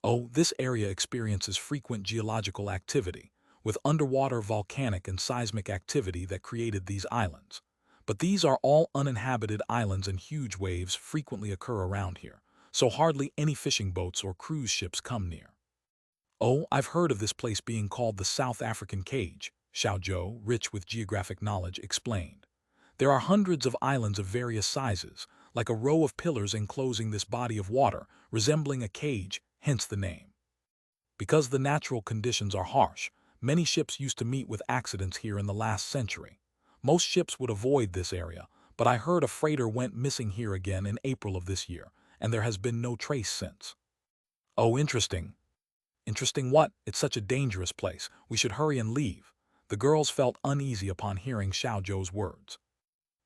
Oh, this area experiences frequent geological activity, with underwater volcanic and seismic activity that created these islands. But these are all uninhabited islands and huge waves frequently occur around here, so hardly any fishing boats or cruise ships come near. Oh, I've heard of this place being called the South African Cage, Xiao Zhou, rich with geographic knowledge, explained. There are hundreds of islands of various sizes, like a row of pillars enclosing this body of water, resembling a cage, hence the name. Because the natural conditions are harsh, many ships used to meet with accidents here in the last century. Most ships would avoid this area, but I heard a freighter went missing here again in April of this year, and there has been no trace since. Oh, interesting. Interesting what? It's such a dangerous place. We should hurry and leave. The girls felt uneasy upon hearing Xiao Zhou's words.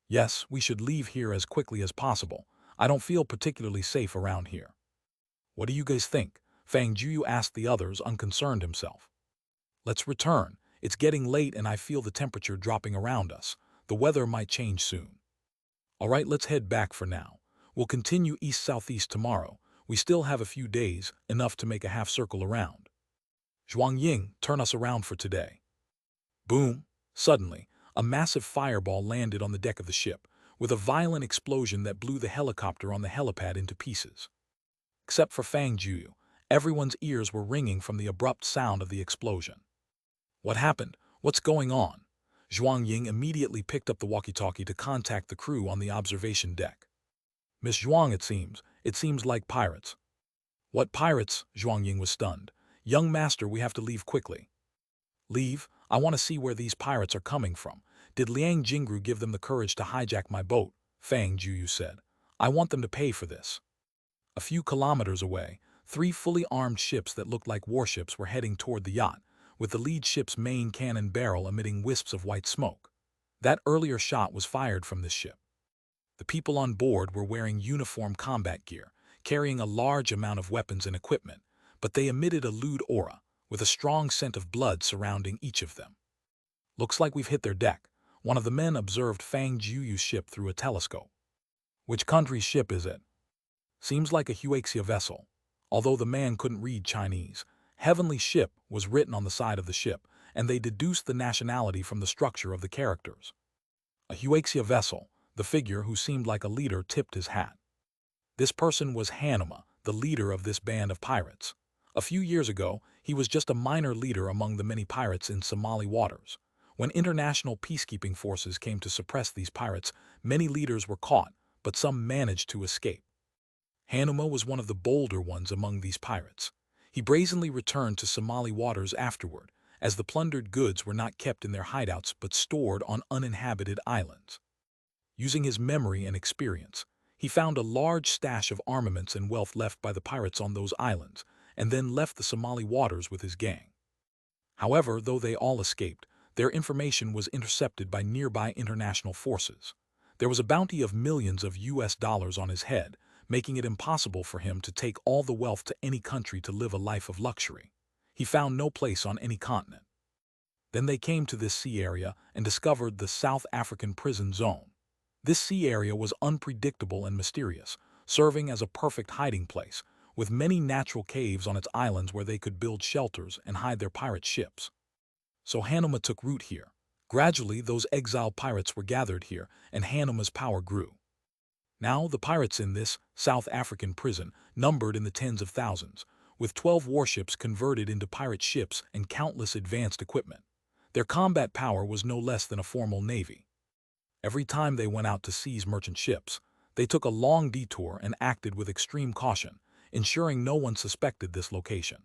Yes, we should leave here as quickly as possible. I don't feel particularly safe around here. What do you guys think? Fang Jueyu asked the others, unconcerned himself. Let's return. It's getting late and I feel the temperature dropping around us. The weather might change soon. All right, let's head back for now. We'll continue east-southeast tomorrow. We still have a few days, enough to make a half-circle around. Zhuang Ying, turn us around for today. Boom! Suddenly, a massive fireball landed on the deck of the ship, with a violent explosion that blew the helicopter on the helipad into pieces. Except for Fang Jueyu, everyone's ears were ringing from the abrupt sound of the explosion. What happened? What's going on? Zhuang Ying immediately picked up the walkie-talkie to contact the crew on the observation deck. Miss Zhuang, it seems like pirates. What pirates? Zhuang Ying was stunned. Young master, we have to leave quickly. Leave? I want to see where these pirates are coming from. Did Liang Jingru give them the courage to hijack my boat? Fang Jueyu said. I want them to pay for this. A few kilometers away, 3 fully armed ships that looked like warships were heading toward the yacht, with the lead ship's main cannon barrel emitting wisps of white smoke. That earlier shot was fired from this ship. The people on board were wearing uniform combat gear, carrying a large amount of weapons and equipment, but they emitted a lewd aura, with a strong scent of blood surrounding each of them. Looks like we've hit their deck. One of the men observed Fang Jueyu's ship through a telescope. Which country's ship is it? Seems like a Huaxia vessel. Although the man couldn't read Chinese, Heavenly Ship was written on the side of the ship, and they deduced the nationality from the structure of the characters. A Huaxia vessel, the figure who seemed like a leader tipped his hat. This person was Hanuma, the leader of this band of pirates. A few years ago, he was just a minor leader among the many pirates in Somali waters. When international peacekeeping forces came to suppress these pirates, many leaders were caught, but some managed to escape. Hanuma was one of the bolder ones among these pirates. He brazenly returned to Somali waters afterward, as the plundered goods were not kept in their hideouts but stored on uninhabited islands. Using his memory and experience, he found a large stash of armaments and wealth left by the pirates on those islands, and then left the Somali waters with his gang. However, though they all escaped, their information was intercepted by nearby international forces. There was a bounty of millions of US dollars on his head, making it impossible for him to take all the wealth to any country to live a life of luxury. He found no place on any continent. Then they came to this sea area and discovered the South African prison zone. This sea area was unpredictable and mysterious, serving as a perfect hiding place, with many natural caves on its islands where they could build shelters and hide their pirate ships. So Hanuma took root here. Gradually, those exiled pirates were gathered here, and Hanuma's power grew. Now, the pirates in this South African prison numbered in the tens of thousands, with 12 warships converted into pirate ships and countless advanced equipment. Their combat power was no less than a formal navy. Every time they went out to seize merchant ships, they took a long detour and acted with extreme caution, ensuring no one suspected this location.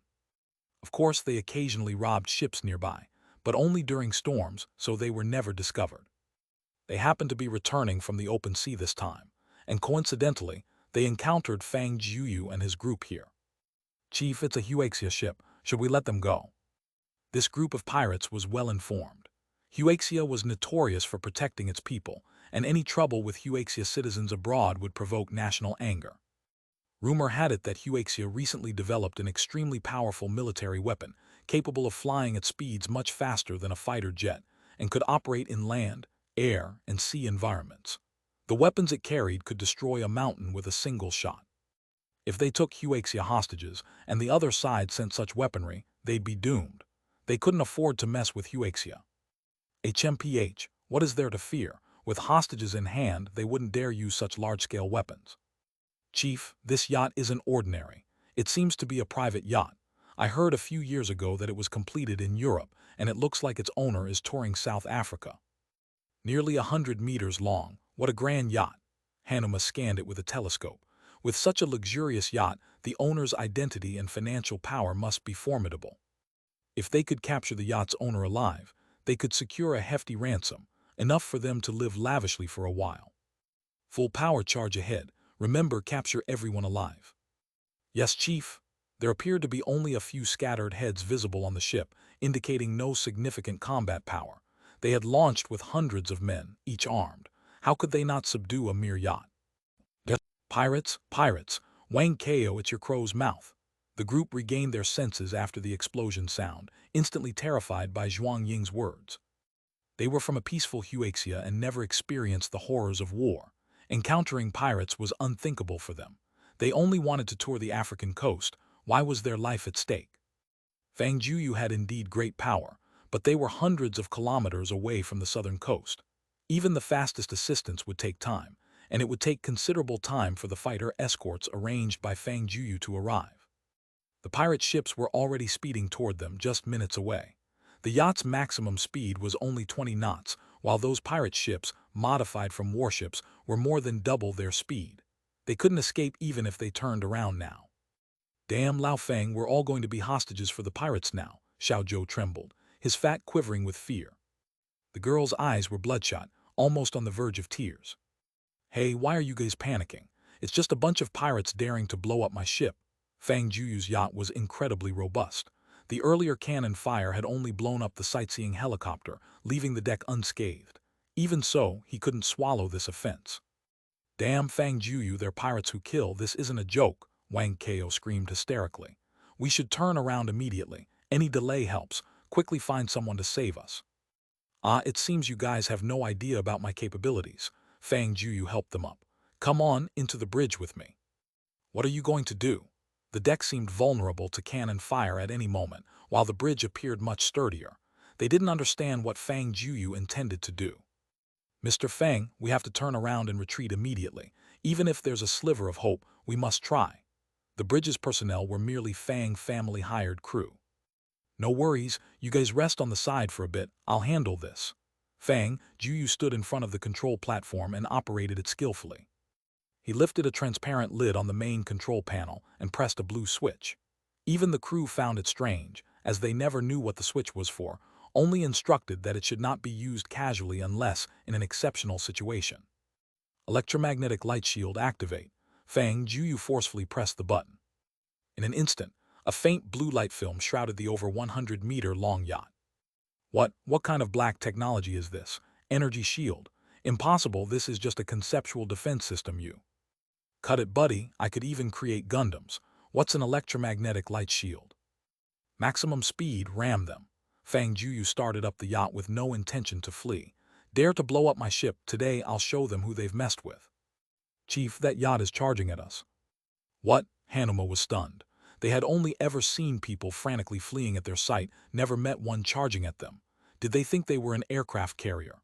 Of course, they occasionally robbed ships nearby, but only during storms, so they were never discovered. They happened to be returning from the open sea this time, and coincidentally, they encountered Fang Jueyu and his group here. Chief, it's a Huaxia ship. Should we let them go? This group of pirates was well informed. Huaxia was notorious for protecting its people, and any trouble with Huaxia citizens abroad would provoke national anger. Rumor had it that Huaxia recently developed an extremely powerful military weapon, capable of flying at speeds much faster than a fighter jet, and could operate in land, air, and sea environments. The weapons it carried could destroy a mountain with a single shot. If they took Huaxia hostages, and the other side sent such weaponry, they'd be doomed. They couldn't afford to mess with Huaxia. HMPH, what is there to fear? With hostages in hand, they wouldn't dare use such large-scale weapons. Chief, this yacht isn't ordinary. It seems to be a private yacht. I heard a few years ago that it was completed in Europe, and it looks like its owner is touring South Africa. Nearly 100 meters long. What a grand yacht. Hanuma scanned it with a telescope. With such a luxurious yacht, the owner's identity and financial power must be formidable. If they could capture the yacht's owner alive, they could secure a hefty ransom, enough for them to live lavishly for a while. Full power charge ahead. Remember, capture everyone alive. Yes, Chief. There appeared to be only a few scattered heads visible on the ship, indicating no significant combat power. They had launched with hundreds of men, each armed. How could they not subdue a mere yacht? Pirates, pirates, Wang Ko, it's your crow's mouth. The group regained their senses after the explosion sound, instantly terrified by Zhuang Ying's words. They were from a peaceful Huaxia and never experienced the horrors of war. Encountering pirates was unthinkable for them. They only wanted to tour the African coast. Why was their life at stake? Fang Jueyu had indeed great power, but they were hundreds of kilometers away from the southern coast. Even the fastest assistance would take time, and it would take considerable time for the fighter escorts arranged by Fang Jueyu to arrive. The pirate ships were already speeding toward them just minutes away. The yacht's maximum speed was only 20 knots, while those pirate ships, modified from warships, were more than double their speed. They couldn't escape even if they turned around now. Damn, Lao Feng, we're all going to be hostages for the pirates now, Xiao Zhou trembled, his fat quivering with fear. The girl's eyes were bloodshot, almost on the verge of tears. Hey, why are you guys panicking? It's just a bunch of pirates daring to blow up my ship. Fang Jueyu's yacht was incredibly robust. The earlier cannon fire had only blown up the sightseeing helicopter, leaving the deck unscathed. Even so, he couldn't swallow this offense. Damn, Fang Jueyu, they're pirates who kill. This isn't a joke, Wang Ko screamed hysterically. We should turn around immediately. Any delay helps. Quickly find someone to save us. It seems you guys have no idea about my capabilities. Fang Jueyu helped them up. Come on, into the bridge with me. What are you going to do? The deck seemed vulnerable to cannon fire at any moment, while the bridge appeared much sturdier. They didn't understand what Fang Jueyu intended to do. Mr. Fang, we have to turn around and retreat immediately. Even if there's a sliver of hope, we must try. The bridge's personnel were merely Fang family hired crew. No worries, you guys rest on the side for a bit, I'll handle this. Fang Jueyu stood in front of the control platform and operated it skillfully. He lifted a transparent lid on the main control panel and pressed a blue switch. Even the crew found it strange, as they never knew what the switch was for, only instructed that it should not be used casually unless in an exceptional situation. Electromagnetic light shield activate. Fang Jueyu forcefully pressed the button. In an instant, a faint blue light film shrouded the over 100-meter-long yacht. What kind of black technology is this? Energy shield. Impossible, this is just a conceptual defense system, you. Cut it, buddy, I could even create Gundams. What's an electromagnetic light shield? Maximum speed, ram them. Fang Jueyu started up the yacht with no intention to flee. Dare to blow up my ship, today I'll show them who they've messed with. Chief, that yacht is charging at us. What? Hanuma was stunned. They had only ever seen people frantically fleeing at their sight, never met one charging at them. Did they think they were an aircraft carrier?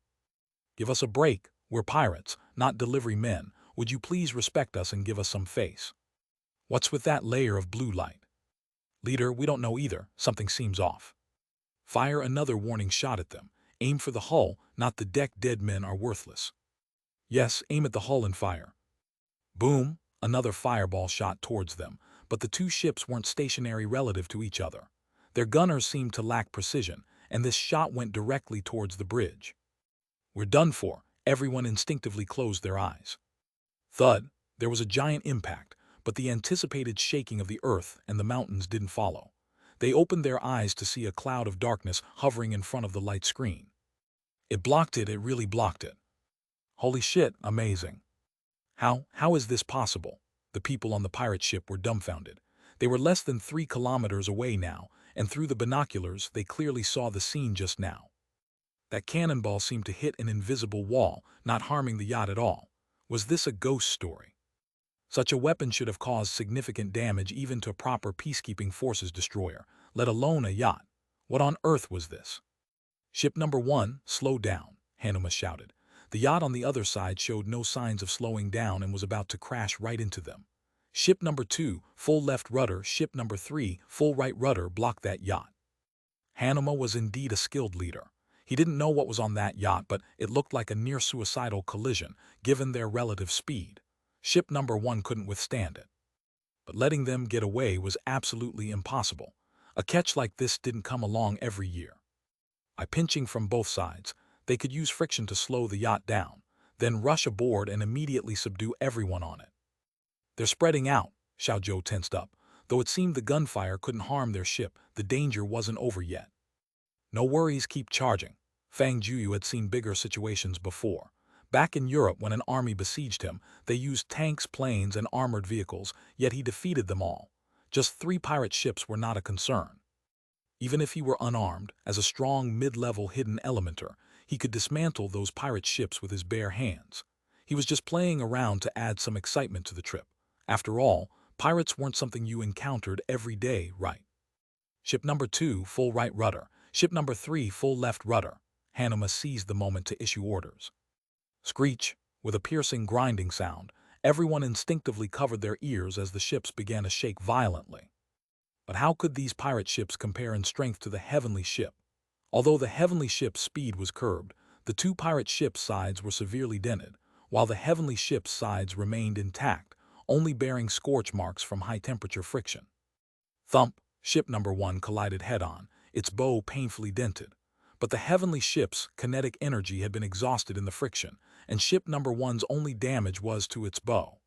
Give us a break. We're pirates, not delivery men. Would you please respect us and give us some face? What's with that layer of blue light? Leader, we don't know either. Something seems off. Fire another warning shot at them. Aim for the hull, not the deck. Dead men are worthless. Yes, aim at the hull and fire. Boom! Another fireball shot towards them, but the two ships weren't stationary relative to each other. Their gunners seemed to lack precision, and this shot went directly towards the bridge. We're done for. Everyone instinctively closed their eyes. Thud! There was a giant impact, but the anticipated shaking of the earth and the mountains didn't follow. They opened their eyes to see a cloud of darkness hovering in front of the light screen. It blocked it, it really blocked it. Holy shit, amazing. How is this possible? The people on the pirate ship were dumbfounded. They were less than 3 kilometers away now, and through the binoculars they clearly saw the scene just now. That cannonball seemed to hit an invisible wall, not harming the yacht at all. Was this a ghost story? Such a weapon should have caused significant damage even to a proper peacekeeping forces destroyer, let alone a yacht. What on earth was this? Ship number 1, slow down, Hanuma shouted. The yacht on the other side showed no signs of slowing down and was about to crash right into them. Ship number 2, full left rudder. Ship number 3, full right rudder. Block that yacht. Hanuma was indeed a skilled leader. He didn't know what was on that yacht, but it looked like a near-suicidal collision, given their relative speed. Ship number 1 couldn't withstand it. But letting them get away was absolutely impossible. A catch like this didn't come along every year. By pinching from both sides, they could use friction to slow the yacht down, then rush aboard and immediately subdue everyone on it. "They're spreading out," Xiao Zhou tensed up. Though it seemed the gunfire couldn't harm their ship, the danger wasn't over yet. "No worries, keep charging." Fang Jueyu had seen bigger situations before. Back in Europe, when an army besieged him, they used tanks, planes, and armored vehicles, yet he defeated them all. Just 3 pirate ships were not a concern. Even if he were unarmed, as a strong mid-level hidden elementer, he could dismantle those pirate ships with his bare hands. He was just playing around to add some excitement to the trip. After all, pirates weren't something you encountered every day, right? "Ship number 2, full right rudder. Ship number 3, full left rudder." Hanuma seized the moment to issue orders. Screech, with a piercing grinding sound, everyone instinctively covered their ears as the ships began to shake violently. But how could these pirate ships compare in strength to the heavenly ship? Although the heavenly ship's speed was curbed, the 2 pirate ships' sides were severely dented, while the heavenly ship's sides remained intact, only bearing scorch marks from high-temperature friction. Thump, ship number 1 collided head-on, its bow painfully dented. But the heavenly ship's kinetic energy had been exhausted in the friction, and ship number 1's only damage was to its bow.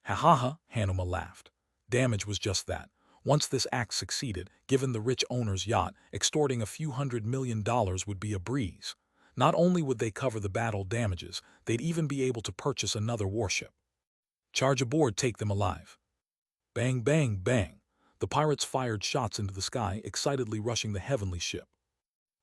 "Ha ha ha," Hanuma laughed. Damage was just that. Once this act succeeded, given the rich owner's yacht, extorting a few $100 million would be a breeze. Not only would they cover the battle damages, they'd even be able to purchase another warship. "Charge aboard, take them alive." Bang, bang, bang. The pirates fired shots into the sky, excitedly rushing the heavenly ship.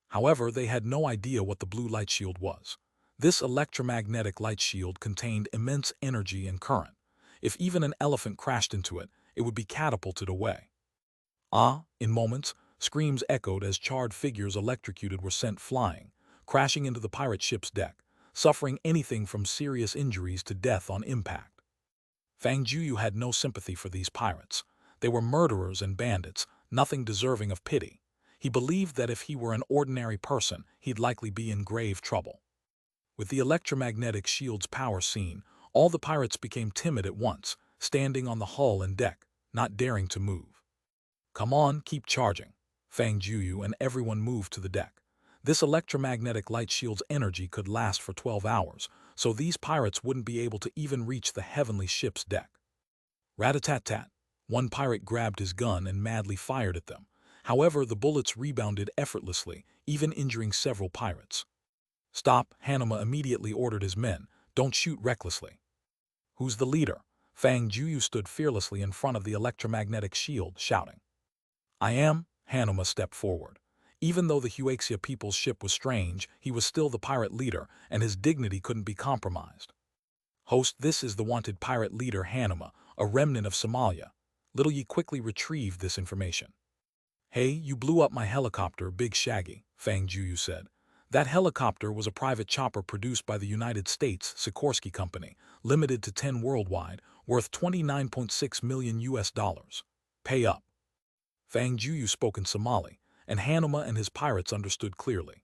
However, they had no idea what the blue light shield was. This electromagnetic light shield contained immense energy and current. If even an elephant crashed into it, it would be catapulted away. In moments, screams echoed as charred figures electrocuted were sent flying, crashing into the pirate ship's deck, suffering anything from serious injuries to death on impact. Fang Jueyu had no sympathy for these pirates. They were murderers and bandits, nothing deserving of pity. He believed that if he were an ordinary person, he'd likely be in grave trouble. With the electromagnetic shield's power seen, all the pirates became timid at once, standing on the hull and deck, not daring to move. "Come on, keep charging." Fang Jueyu and everyone moved to the deck. This electromagnetic light shield's energy could last for 12 hours, so these pirates wouldn't be able to even reach the heavenly ship's deck. Rat-a-tat-tat. One pirate grabbed his gun and madly fired at them. However, the bullets rebounded effortlessly, even injuring several pirates. "Stop," Hanuma immediately ordered his men. "Don't shoot recklessly." "Who's the leader?" Fang Jueyu stood fearlessly in front of the electromagnetic shield, shouting. "I am." Hanuma stepped forward. Even though the Huaxia people's ship was strange, he was still the pirate leader, and his dignity couldn't be compromised. "Host, this is the wanted pirate leader Hanuma, a remnant of Somalia." Little Yi quickly retrieved this information. "Hey, you blew up my helicopter, Big Shaggy," Fang Jueyu said. "That helicopter was a private chopper produced by the United States Sikorsky Company, limited to 10 worldwide, worth $29.6 million US. Pay up." Fang Jueyu spoke in Somali, and Hanuma and his pirates understood clearly.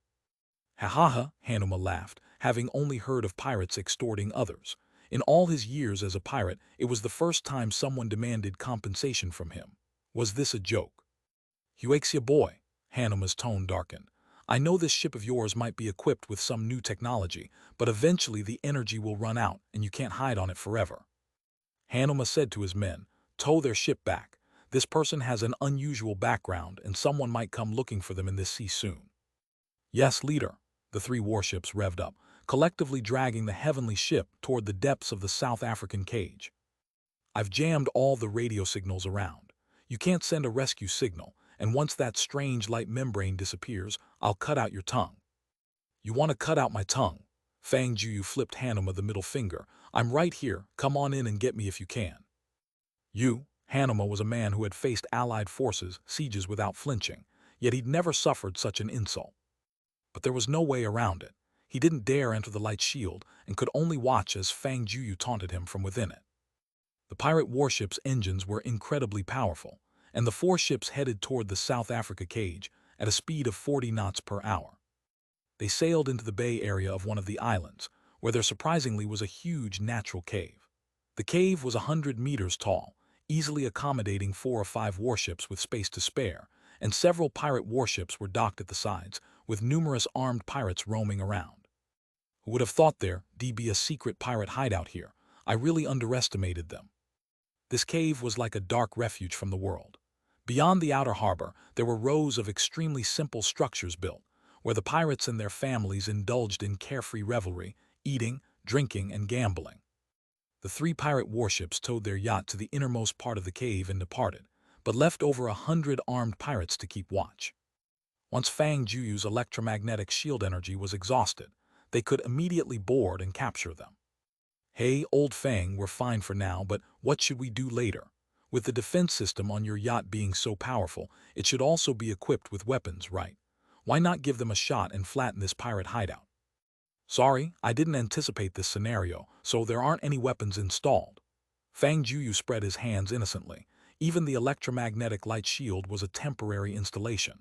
"Ha ha ha," Hanuma laughed, having only heard of pirates extorting others. In all his years as a pirate, it was the first time someone demanded compensation from him. Was this a joke? "Huaxia boy," Hanuma's tone darkened. "I know this ship of yours might be equipped with some new technology, but eventually the energy will run out and you can't hide on it forever." Hanuma said to his men, "Tow their ship back. This person has an unusual background and someone might come looking for them in this sea soon." "Yes, leader." The 3 warships revved up, collectively dragging the heavenly ship toward the depths of the South African cage. "I've jammed all the radio signals around. You can't send a rescue signal, and once that strange light membrane disappears, I'll cut out your tongue." "You want to cut out my tongue?" Fang Jueyu flipped Hanuma the middle finger. "I'm right here, come on in and get me if you can." Hanuma was a man who had faced Allied forces, sieges without flinching, yet he'd never suffered such an insult. But there was no way around it. He didn't dare enter the light shield and could only watch as Fang Jueyu taunted him from within it. The pirate warship's engines were incredibly powerful, and the 4 ships headed toward the South Africa cage at a speed of 40 knots per hour. They sailed into the bay area of one of the islands, where there surprisingly was a huge natural cave. The cave was 100 meters tall, easily accommodating 4 or 5 warships with space to spare, and several pirate warships were docked at the sides, with numerous armed pirates roaming around. Who would have thought there'd be a secret pirate hideout here? I really underestimated them. This cave was like a dark refuge from the world. Beyond the outer harbor, there were rows of extremely simple structures built, where the pirates and their families indulged in carefree revelry, eating, drinking, and gambling. The 3 pirate warships towed their yacht to the innermost part of the cave and departed, but left over 100 armed pirates to keep watch. Once Fang Jueyu's electromagnetic shield energy was exhausted, they could immediately board and capture them. Hey, old Fang, we're fine for now, but what should we do later? With the defense system on your yacht being so powerful, it should also be equipped with weapons, right? Why not give them a shot and flatten this pirate hideout? Sorry, I didn't anticipate this scenario, so there aren't any weapons installed. Fang Jueyu spread his hands innocently. Even the electromagnetic light shield was a temporary installation.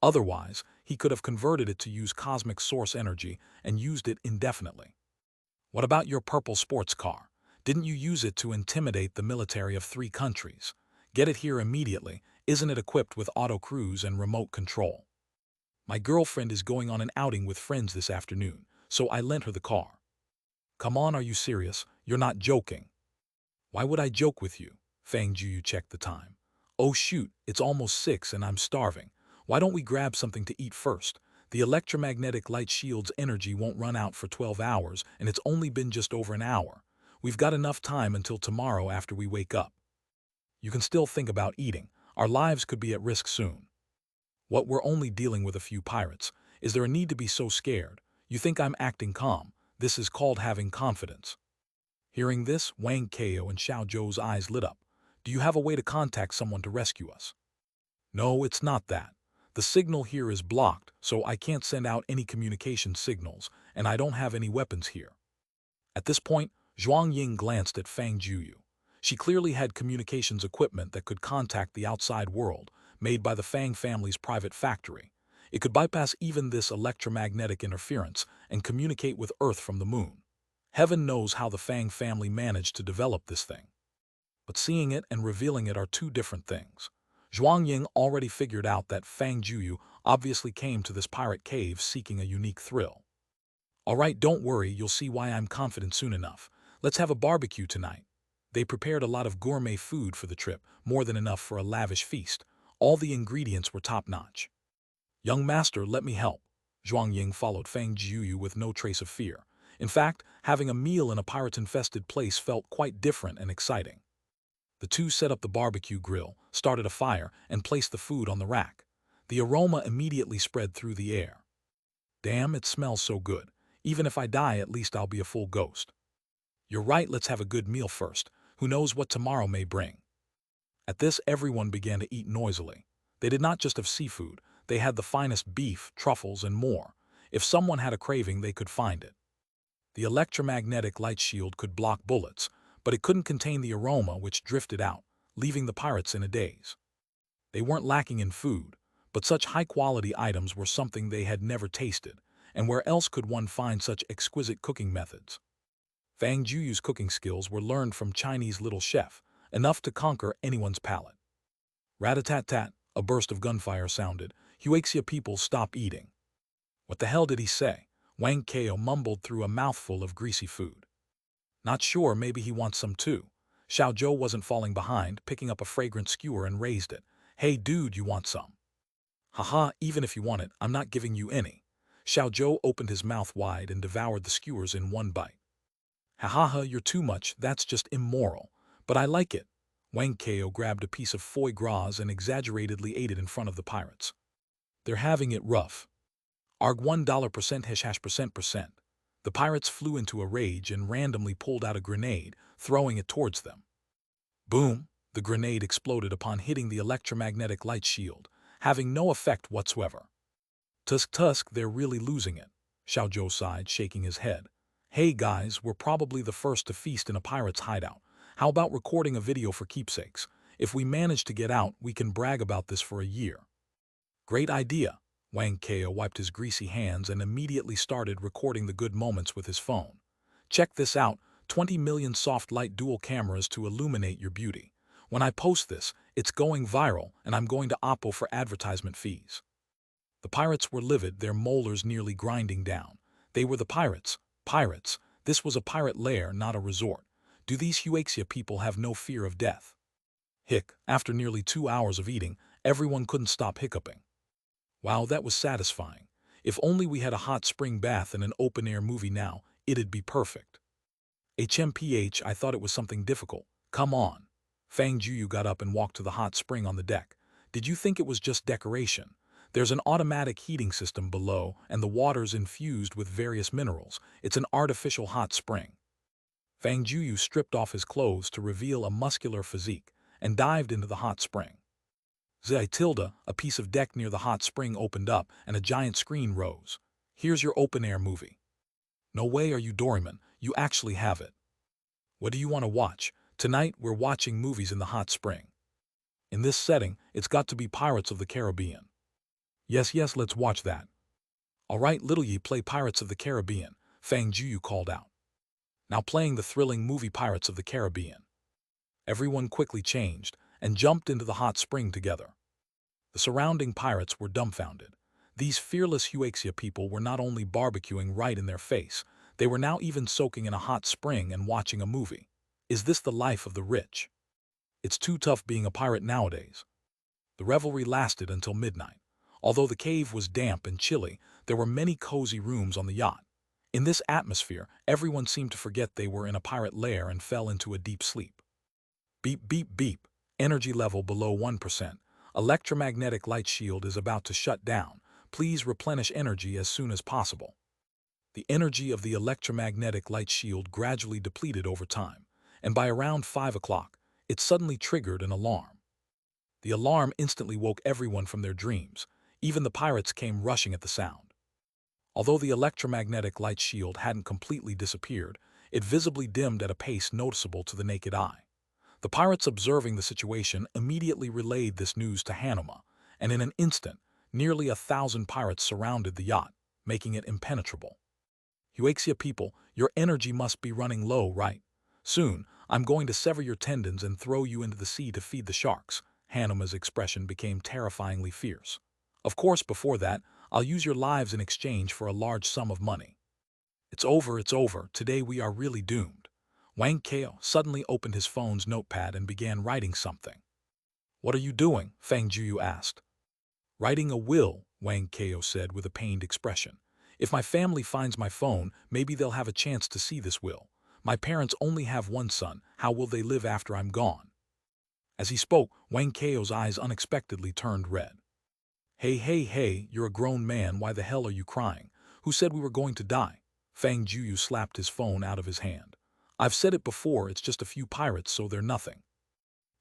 Otherwise, he could have converted it to use cosmic source energy and used it indefinitely. What about your purple sports car? Didn't you use it to intimidate the military of 3 countries? Get it here immediately. Isn't it equipped with auto cruise and remote control? My girlfriend is going on an outing with friends this afternoon, so I lent her the car. Come on, are you serious? You're not joking. Why would I joke with you? Fang Jueyu checked the time. Oh shoot, it's almost 6 and I'm starving. Why don't we grab something to eat first? The electromagnetic light shield's energy won't run out for 12 hours, and it's only been just over an hour. We've got enough time until tomorrow after we wake up. You can still think about eating. Our lives could be at risk soon. What, we're only dealing with a few pirates. Is there a need to be so scared? You think I'm acting calm? This is called having confidence. Hearing this, Wang Kao and Xiao Zhou's eyes lit up. Do you have a way to contact someone to rescue us? No, it's not that. The signal here is blocked, so I can't send out any communication signals, and I don't have any weapons here. At this point, Zhuang Ying glanced at Fang Jueyu. She clearly had communications equipment that could contact the outside world, made by the Fang family's private factory. It could bypass even this electromagnetic interference and communicate with Earth from the moon. Heaven knows how the Fang family managed to develop this thing. But seeing it and revealing it are 2 different things. Zhuang Ying already figured out that Fang Jueyu obviously came to this pirate cave seeking a unique thrill. All right, don't worry, you'll see why I'm confident soon enough. Let's have a barbecue tonight. They prepared a lot of gourmet food for the trip, more than enough for a lavish feast. All the ingredients were top-notch. Young master, let me help. Zhuang Ying followed Fang Jueyu with no trace of fear. In fact, having a meal in a pirate-infested place felt quite different and exciting. The 2 set up the barbecue grill, started a fire, and placed the food on the rack. The aroma immediately spread through the air. Damn, it smells so good. Even if I die, at least I'll be a full ghost. You're right, let's have a good meal first. Who knows what tomorrow may bring? At this, everyone began to eat noisily. They did not just have seafood, they had the finest beef, truffles, and more. If someone had a craving, they could find it. The electromagnetic light shield could block bullets, but it couldn't contain the aroma which drifted out, leaving the pirates in a daze. They weren't lacking in food, but such high-quality items were something they had never tasted, and where else could one find such exquisite cooking methods? Fang Jueyu's cooking skills were learned from Chinese little chef, enough to conquer anyone's palate. Rat-a-tat-tat, a burst of gunfire sounded. Huaxia people stop eating. What the hell did he say? Wang Kao mumbled through a mouthful of greasy food. Not sure, maybe he wants some too. Xiao Zhou wasn't falling behind, picking up a fragrant skewer and raised it. Hey dude, you want some? Haha, even if you want it, I'm not giving you any. Xiao Zhou opened his mouth wide and devoured the skewers in one bite. Haha, you're too much, that's just immoral. But I like it. Wang Kao grabbed a piece of foie gras and exaggeratedly ate it in front of the pirates. They're having it rough. Arg $1% #%%. The pirates flew into a rage and randomly pulled out a grenade, throwing it towards them. Boom! The grenade exploded upon hitting the electromagnetic light shield, having no effect whatsoever. Tusk, they're really losing it. Xiao Zhou sighed, shaking his head. Hey guys, we're probably the first to feast in a pirate's hideout. How about recording a video for keepsakes? If we manage to get out, we can brag about this for a year. Great idea. Wang Kao wiped his greasy hands and immediately started recording the good moments with his phone. Check this out, 20 million soft light dual cameras to illuminate your beauty. When I post this, it's going viral, and I'm going to Oppo for advertisement fees." The pirates were livid, their molars nearly grinding down. They were the pirates. Pirates. This was a pirate lair, not a resort. Do these Huaxia people have no fear of death? Hic. After nearly 2 hours of eating, everyone couldn't stop hiccuping. Wow, that was satisfying. If only we had a hot spring bath and an open-air movie now, it'd be perfect. HMPH, I thought it was something difficult. Come on. Fang Jueyu got up and walked to the hot spring on the deck. Did you think it was just decoration? There's an automatic heating system below, and the water's infused with various minerals. It's an artificial hot spring. Fang Jueyu stripped off his clothes to reveal a muscular physique and dived into the hot spring. A piece of deck near the hot spring opened up and a giant screen rose. Here's your open-air movie. No way, are you Doryman? You actually have it. What do you want to watch? Tonight we're watching movies in the hot spring. In this setting, it's got to be Pirates of the Caribbean. Yes, let's watch that. All right, little Yi, play Pirates of the Caribbean, Fang Jueyu called out. Now playing the thrilling movie Pirates of the Caribbean. Everyone quickly changed and jumped into the hot spring together. The surrounding pirates were dumbfounded. These fearless Huaxia people were not only barbecuing right in their face, they were now even soaking in a hot spring and watching a movie. Is this the life of the rich? It's too tough being a pirate nowadays. The revelry lasted until midnight. Although the cave was damp and chilly, there were many cozy rooms on the yacht. In this atmosphere, everyone seemed to forget they were in a pirate lair and fell into a deep sleep. Beep, beep, beep. Energy level below 1%. Electromagnetic light shield is about to shut down. Please replenish energy as soon as possible. The energy of the electromagnetic light shield gradually depleted over time, and by around 5 o'clock, it suddenly triggered an alarm. The alarm instantly woke everyone from their dreams. Even the pirates came rushing at the sound. Although the electromagnetic light shield hadn't completely disappeared, it visibly dimmed at a pace noticeable to the naked eye. The pirates, observing the situation, immediately relayed this news to Hanuma, and in an instant, nearly 1,000 pirates surrounded the yacht, making it impenetrable. Huaxia people, your energy must be running low, right? Soon, I'm going to sever your tendons and throw you into the sea to feed the sharks. Hanuma's expression became terrifyingly fierce. Of course, before that, I'll use your lives in exchange for a large sum of money. It's over. Today we are really doomed. Wang Kao suddenly opened his phone's notepad and began writing something. What are you doing? Fang Jueyu asked. Writing a will, Wang Kao said with a pained expression. If my family finds my phone, maybe they'll have a chance to see this will. My parents only have one son. How will they live after I'm gone? As he spoke, Wang Kao's eyes unexpectedly turned red. Hey, you're a grown man. Why the hell are you crying? Who said we were going to die? Fang Jueyu slapped his phone out of his hand. I've said it before, it's just a few pirates, so they're nothing.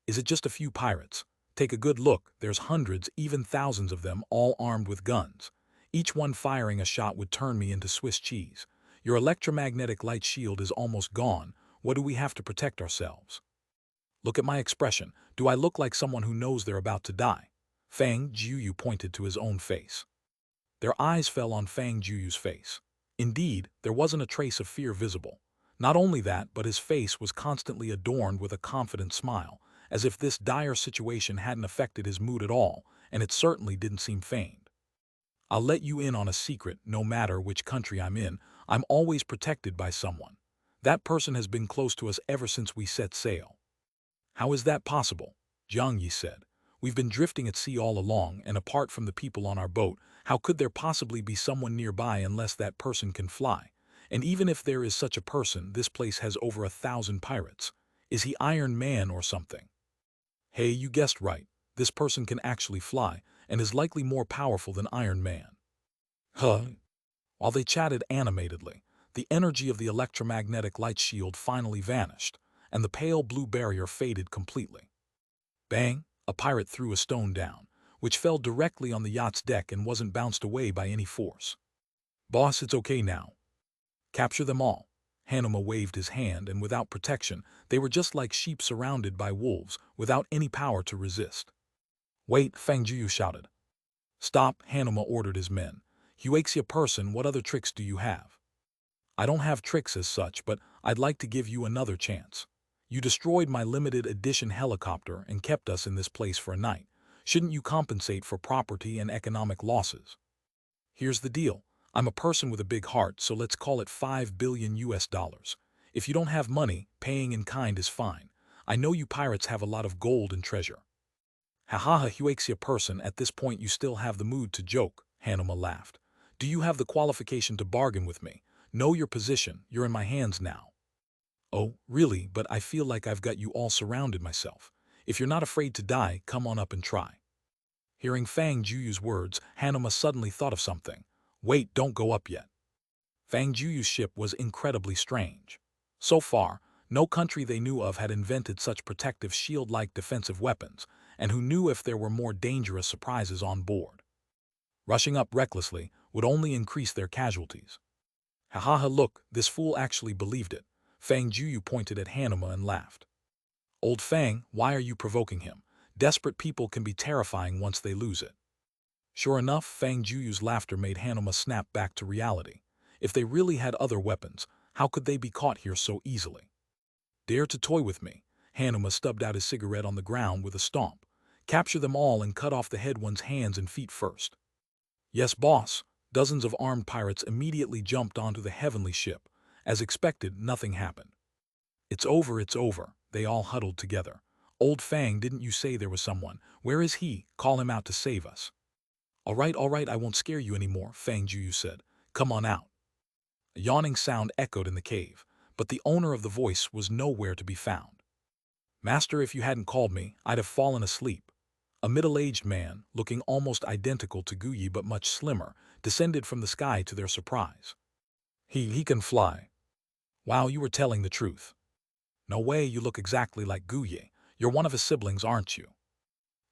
Is it just a few pirates? Take a good look. There's hundreds, even thousands of them, all armed with guns. Each one firing a shot would turn me into Swiss cheese. Your electromagnetic light shield is almost gone. What do we have to protect ourselves? Look at my expression. Do I look like someone who knows they're about to die? Fang Jueyu pointed to his own face. Their eyes fell on Fang Jueyu's face. Indeed, there wasn't a trace of fear visible. Not only that, but his face was constantly adorned with a confident smile, as if this dire situation hadn't affected his mood at all, and it certainly didn't seem feigned. I'll let you in on a secret. No matter which country I'm in, I'm always protected by someone. That person has been close to us ever since we set sail. How is that possible? Jiang Yi said. We've been drifting at sea all along, and apart from the people on our boat, how could there possibly be someone nearby unless that person can fly? And even if there is such a person, this place has over 1,000 pirates. Is he Iron Man or something? Hey, you guessed right. This person can actually fly, and is likely more powerful than Iron Man. Huh? While they chatted animatedly, the energy of the electromagnetic light shield finally vanished, and the pale blue barrier faded completely. Bang! A pirate threw a stone down, which fell directly on the yacht's deck and wasn't bounced away by any force. Boss, it's okay now. Capture them all. Hanuma waved his hand, and without protection, they were just like sheep surrounded by wolves, without any power to resist. Wait, Fang Jueyu shouted. Stop, Hanuma ordered his men. Huaxia person, what other tricks do you have? I don't have tricks as such, but I'd like to give you another chance. You destroyed my limited edition helicopter and kept us in this place for a night. Shouldn't you compensate for property and economic losses? Here's the deal. I'm a person with a big heart, so let's call it 5 billion US dollars. If you don't have money, paying in kind is fine. I know you pirates have a lot of gold and treasure. Ha Huaxia person, at this point you still have the mood to joke, Hanuma laughed. Do you have the qualification to bargain with me? Know your position, you're in my hands now. Oh, really, but I feel like I've got you all surrounded myself. If you're not afraid to die, come on up and try. Hearing Fang Jueyu's words, Hanuma suddenly thought of something. Wait, don't go up yet. Fang Jueyu's ship was incredibly strange. So far, no country they knew of had invented such protective shield-like defensive weapons, and who knew if there were more dangerous surprises on board. Rushing up recklessly would only increase their casualties. Ha look, this fool actually believed it. Fang Jueyu pointed at Hanuma and laughed. Old Fang, why are you provoking him? Desperate people can be terrifying once they lose it. Sure enough, Fang Jueyu's laughter made Hanuma snap back to reality. If they really had other weapons, how could they be caught here so easily? Dare to toy with me? Hanuma stubbed out his cigarette on the ground with a stomp. Capture them all and cut off the head one's hands and feet first. Yes, boss. Dozens of armed pirates immediately jumped onto the heavenly ship. As expected, nothing happened. It's over, they all huddled together. Old Fang, didn't you say there was someone? Where is he? Call him out to save us. All right, I won't scare you anymore, Fang Jueyu said. Come on out. A yawning sound echoed in the cave, but the owner of the voice was nowhere to be found. Master, if you hadn't called me, I'd have fallen asleep. A middle-aged man, looking almost identical to Gogh but much slimmer, descended from the sky to their surprise. He can fly. Wow, you were telling the truth. No way, you look exactly like Gogh. You're one of his siblings, aren't you?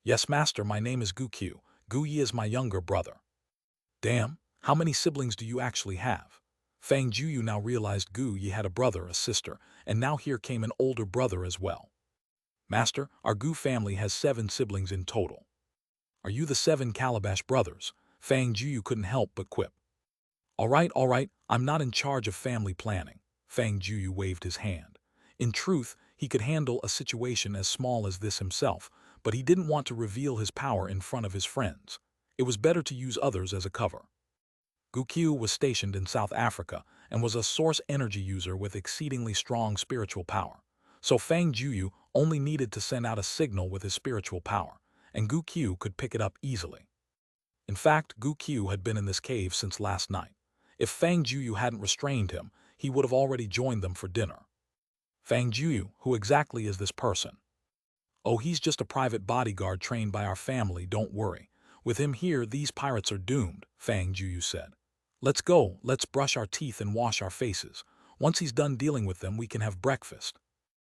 Yes, master, my name is Gogh. Gogh is my younger brother. Damn, how many siblings do you actually have? Fang Jueyu now realized Gogh had a brother, a sister, and now here came an older brother as well. Master, our Gogh family has 7 siblings in total. Are you the 7 Calabash brothers? Fang Jueyu couldn't help but quip. All right, I'm not in charge of family planning. Fang Jueyu waved his hand. In truth, he could handle a situation as small as this himself, but he didn't want to reveal his power in front of his friends. It was better to use others as a cover. Gogh was stationed in South Africa and was a source energy user with exceedingly strong spiritual power. So Fang Jueyu only needed to send out a signal with his spiritual power, and Gogh could pick it up easily. In fact, Gogh had been in this cave since last night. If Fang Jueyu hadn't restrained him, he would have already joined them for dinner. Fang Jueyu, who exactly is this person? Oh, he's just a private bodyguard trained by our family, don't worry. With him here, these pirates are doomed, Fang Jueyu said. Let's go, let's brush our teeth and wash our faces. Once he's done dealing with them, we can have breakfast.